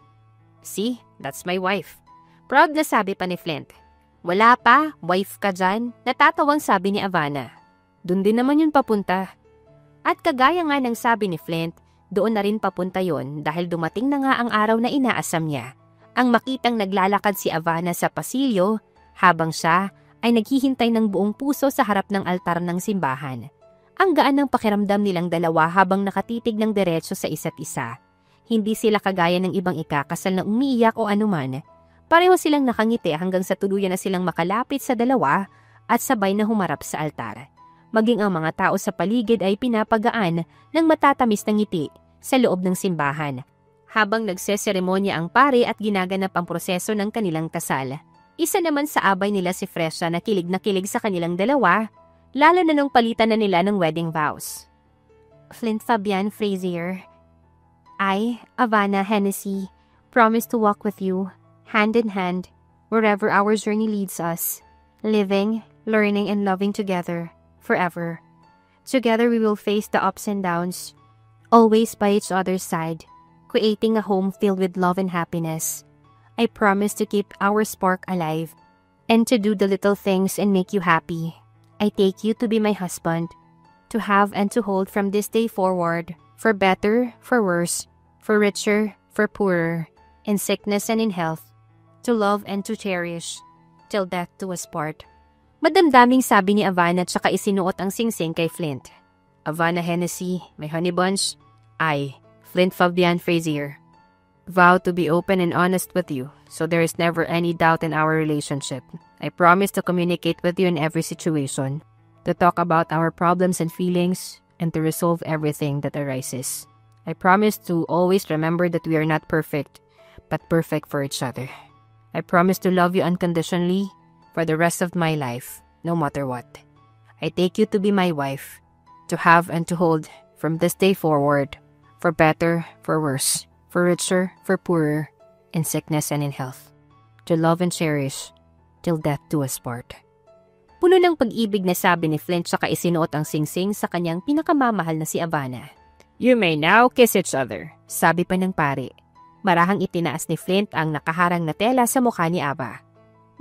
See, that's my wife. Proud na sabi pa ni Flint. Wala pa, wife ka dyan, natatawang sabi ni Havana. Doon din naman yun papunta. At kagaya nga ng sabi ni Flint, doon na rin papunta yon dahil dumating na nga ang araw na inaasam niya. Ang makitang naglalakad si Havana sa pasilyo habang siya ay naghihintay ng buong puso sa harap ng altar ng simbahan. Ang gaan ng pakiramdam nilang dalawa habang nakatitig ng diretso sa isa't isa. Hindi sila kagaya ng ibang ikakasal na umiiyak o anuman. Pareho silang nakangiti hanggang sa tuluyan na silang makalapit sa dalawa at sabay na humarap sa altar. Maging ang mga tao sa paligid ay pinapagaan ng matatamis na ngiti sa loob ng simbahan. Habang nagseseremonya ang pare at ginaganap ang proseso ng kanilang kasal. Isa naman sa abay nila si Fresha na kilig sa kanilang dalawa, lalo na nung palitan na nila ng wedding vows. Flint Fabian Frazier, I, Havana Hennessy, promise to walk with you, hand in hand, wherever our journey leads us, living, learning, and loving together, forever. Together we will face the ups and downs, always by each other's side, creating a home filled with love and happiness. I promise to keep our spark alive and to do the little things and make you happy. I take you to be my husband, to have and to hold from this day forward, for better, for worse, for richer, for poorer, in sickness and in health, to love and to cherish, till death do us part. Madamdaming sabi ni Havana at saka isinuot ang singsing kay Flint. Havana Hennessy, my honey bunch, I, Flint Fabian Frazier, vow to be open and honest with you, so there is never any doubt in our relationship. I promise to communicate with you in every situation, to talk about our problems and feelings, and to resolve everything that arises. I promise to always remember that we are not perfect, but perfect for each other. I promise to love you unconditionally for the rest of my life, no matter what. I take you to be my wife, to have and to hold from this day forward, for better, for worse, for richer, for poorer, in sickness and in health, to love and cherish, till death do us part. Puno ng pag-ibig na sabi ni Flint saka isinuot ang singsing sa kanyang pinakamamahal na si Havana. You may now kiss each other, sabi pa ng pare. Marahang itinaas ni Flint ang nakaharang na tela sa mukha ni Ava.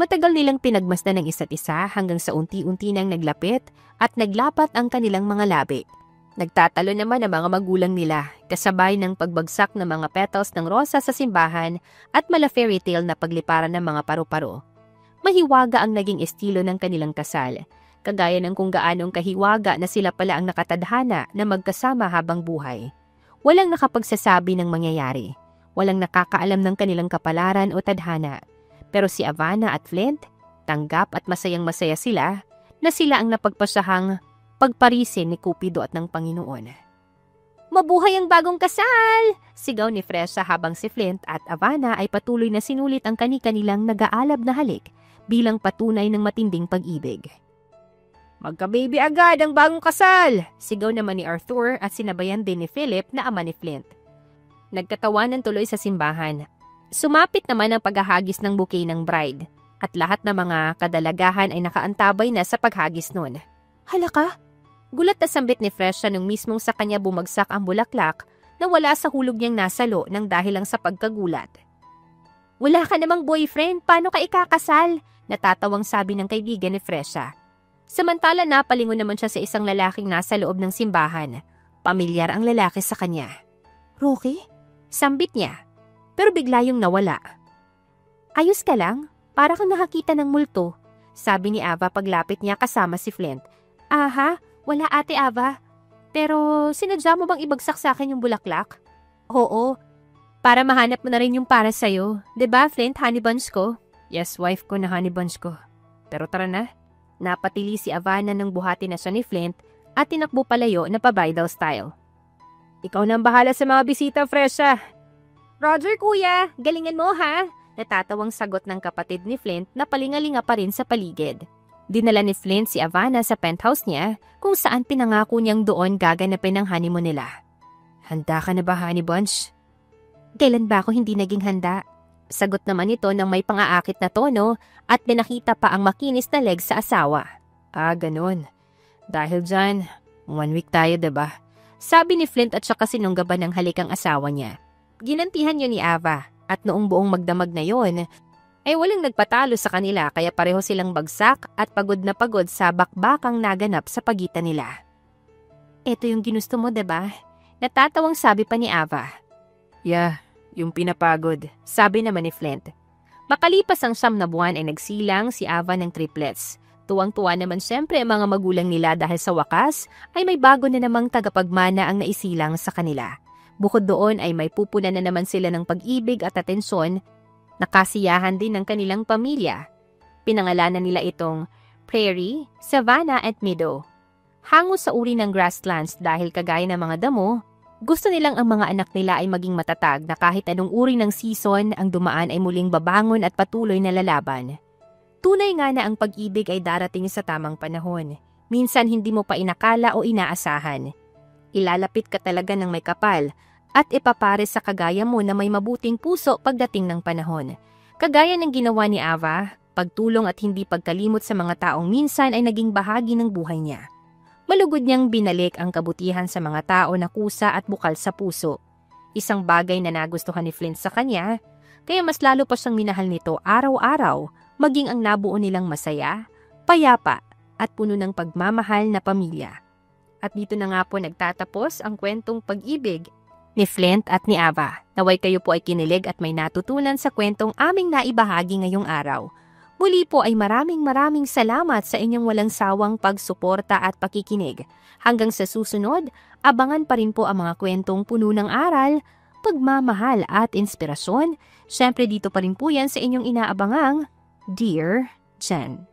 Matagal nilang pinagmasdan ng isa't isa hanggang sa unti-unti nang naglapit at naglapat ang kanilang mga labi. Nagtatalo naman ang mga magulang nila, kasabay ng pagbagsak ng mga petals ng rosa sa simbahan at mala fairy tale na pagliparan ng mga paru-paro. Mahiwaga ang naging estilo ng kanilang kasal, kagaya ng kung gaanong kahiwaga na sila pala ang nakatadhana na magkasama habang buhay. Walang nakapagsasabi ng mangyayari, walang nakakaalam ng kanilang kapalaran o tadhana. Pero si Havana at Flint, tanggap at masayang-masaya sila na sila ang napagpasyahang pagparisin ni Cupido at ng Panginoon. Mabuhay ang bagong kasal! Sigaw ni Fresha habang si Flint at Havana ay patuloy na sinulit ang kani-kanilang nag-aalab na halik bilang patunay ng matinding pag-ibig. Magka-baby agad ang bagong kasal! Sigaw naman ni Arthur at sinabayan din ni Philip na ama ni Flint. Nagkatawanan tuloy sa simbahan. Sumapit naman ang paghahagis ng bouquet ng bride at lahat ng mga kadalagahan ay nakaantabay na sa paghagis nun. Halaka! Gulat na sambit ni Fresha nung mismong sa kanya bumagsak ang bulaklak na wala sa hulog niyang nasalo nang dahil lang sa pagkagulat. Wala ka namang boyfriend, paano ka ikakasal? Natatawang sabi ng kaibigan ni Fresha. Samantala napalingon naman siya sa isang lalaking nasa loob ng simbahan. Pamilyar ang lalaki sa kanya. Rocky? Sambit niya. Pero bigla yung nawala. Ayos ka lang? Para kang nakakita ng multo. Sabi ni Ava paglapit niya kasama si Flint. Aha, wala ate Ava. Pero sinadya mo bang ibagsak sa akin yung bulaklak? Oo. Para mahanap mo na rin yung para sa'yo. 'Di ba Flint, honey buns ko? Yes, wife ko na honey buns ko. Pero tara na. Napatili si Avana nang buhati na siya ni Flint at tinakbo palayo na pa-bridal style. Ikaw na ang bahala sa mga bisita, Fresha. Roger, kuya. Galingan mo, ha? Natatawang sagot ng kapatid ni Flint na palingalinga pa rin sa paligid. Dinala ni Flint si Avana sa penthouse niya kung saan pinangako niyang doon gaganapin ang honeymoon nila. Handa ka na ba, honey bunch? Kailan ba ako hindi naging handa? Sagot naman ito ng may pang-aakit na tono at pinakita pa ang makinis na leg sa asawa. Ganun. Dahil dyan, 1 week tayo, diba? Sabi ni Flint at saka sinunggaban ng halik ang asawa niya. Ginantihan yun ni Ava at noong buong magdamag na yon, ay walang nagpatalo sa kanila kaya pareho silang bagsak at pagod na pagod sa bakbakang naganap sa pagitan nila. Ito yung ginusto mo, diba? Natatawang sabi pa ni Ava. Yeah. Yung pinapagod, sabi naman ni Flint. Makalipas ang 9 na buwan ay nagsilang si Ava ng triplets. Tuwang-tuwa naman siyempre ang mga magulang nila dahil sa wakas ay may bago na namang tagapagmana ang naisilang sa kanila. Bukod doon ay may pupunan na naman sila ng pag-ibig at atensyon na kasiyahan din ng kanilang pamilya. Pinangalanan nila itong Prairie, Savannah at Meadow. Hango sa uri ng grasslands dahil kagaya ng mga damo, gusto nilang ang mga anak nila ay maging matatag na kahit anong uri ng season ang dumaan ay muling babangon at patuloy na lalaban. Tunay nga na ang pag-ibig ay darating sa tamang panahon. Minsan hindi mo pa inakala o inaasahan. Ilalapit ka talaga ng may kapal at ipapare sa kagaya mo na may mabuting puso pagdating ng panahon. Kagaya ng ginawa ni Ava, pagtulong at hindi pagkalimot sa mga taong minsan ay naging bahagi ng buhay niya. Malugod niyang binalik ang kabutihan sa mga tao na kusa at bukal sa puso. Isang bagay na nagustuhan ni Flint sa kanya, kaya mas lalo pa siyang minahal nito araw-araw, maging ang nabuo nilang masaya, payapa at puno ng pagmamahal na pamilya. At dito na nga po nagtatapos ang kwentong pag-ibig ni Flint at ni Ava. Naway kayo po ay kinilig at may natutunan sa kwentong aming naibahagi ngayong araw. Muli po ay maraming salamat sa inyong walang sawang pagsuporta at pakikinig. Hanggang sa susunod, abangan pa rin po ang mga kwentong puno ng aral, pagmamahal at inspirasyon. Siyempre dito pa rin po yan sa inyong inaabangang Dear Jen.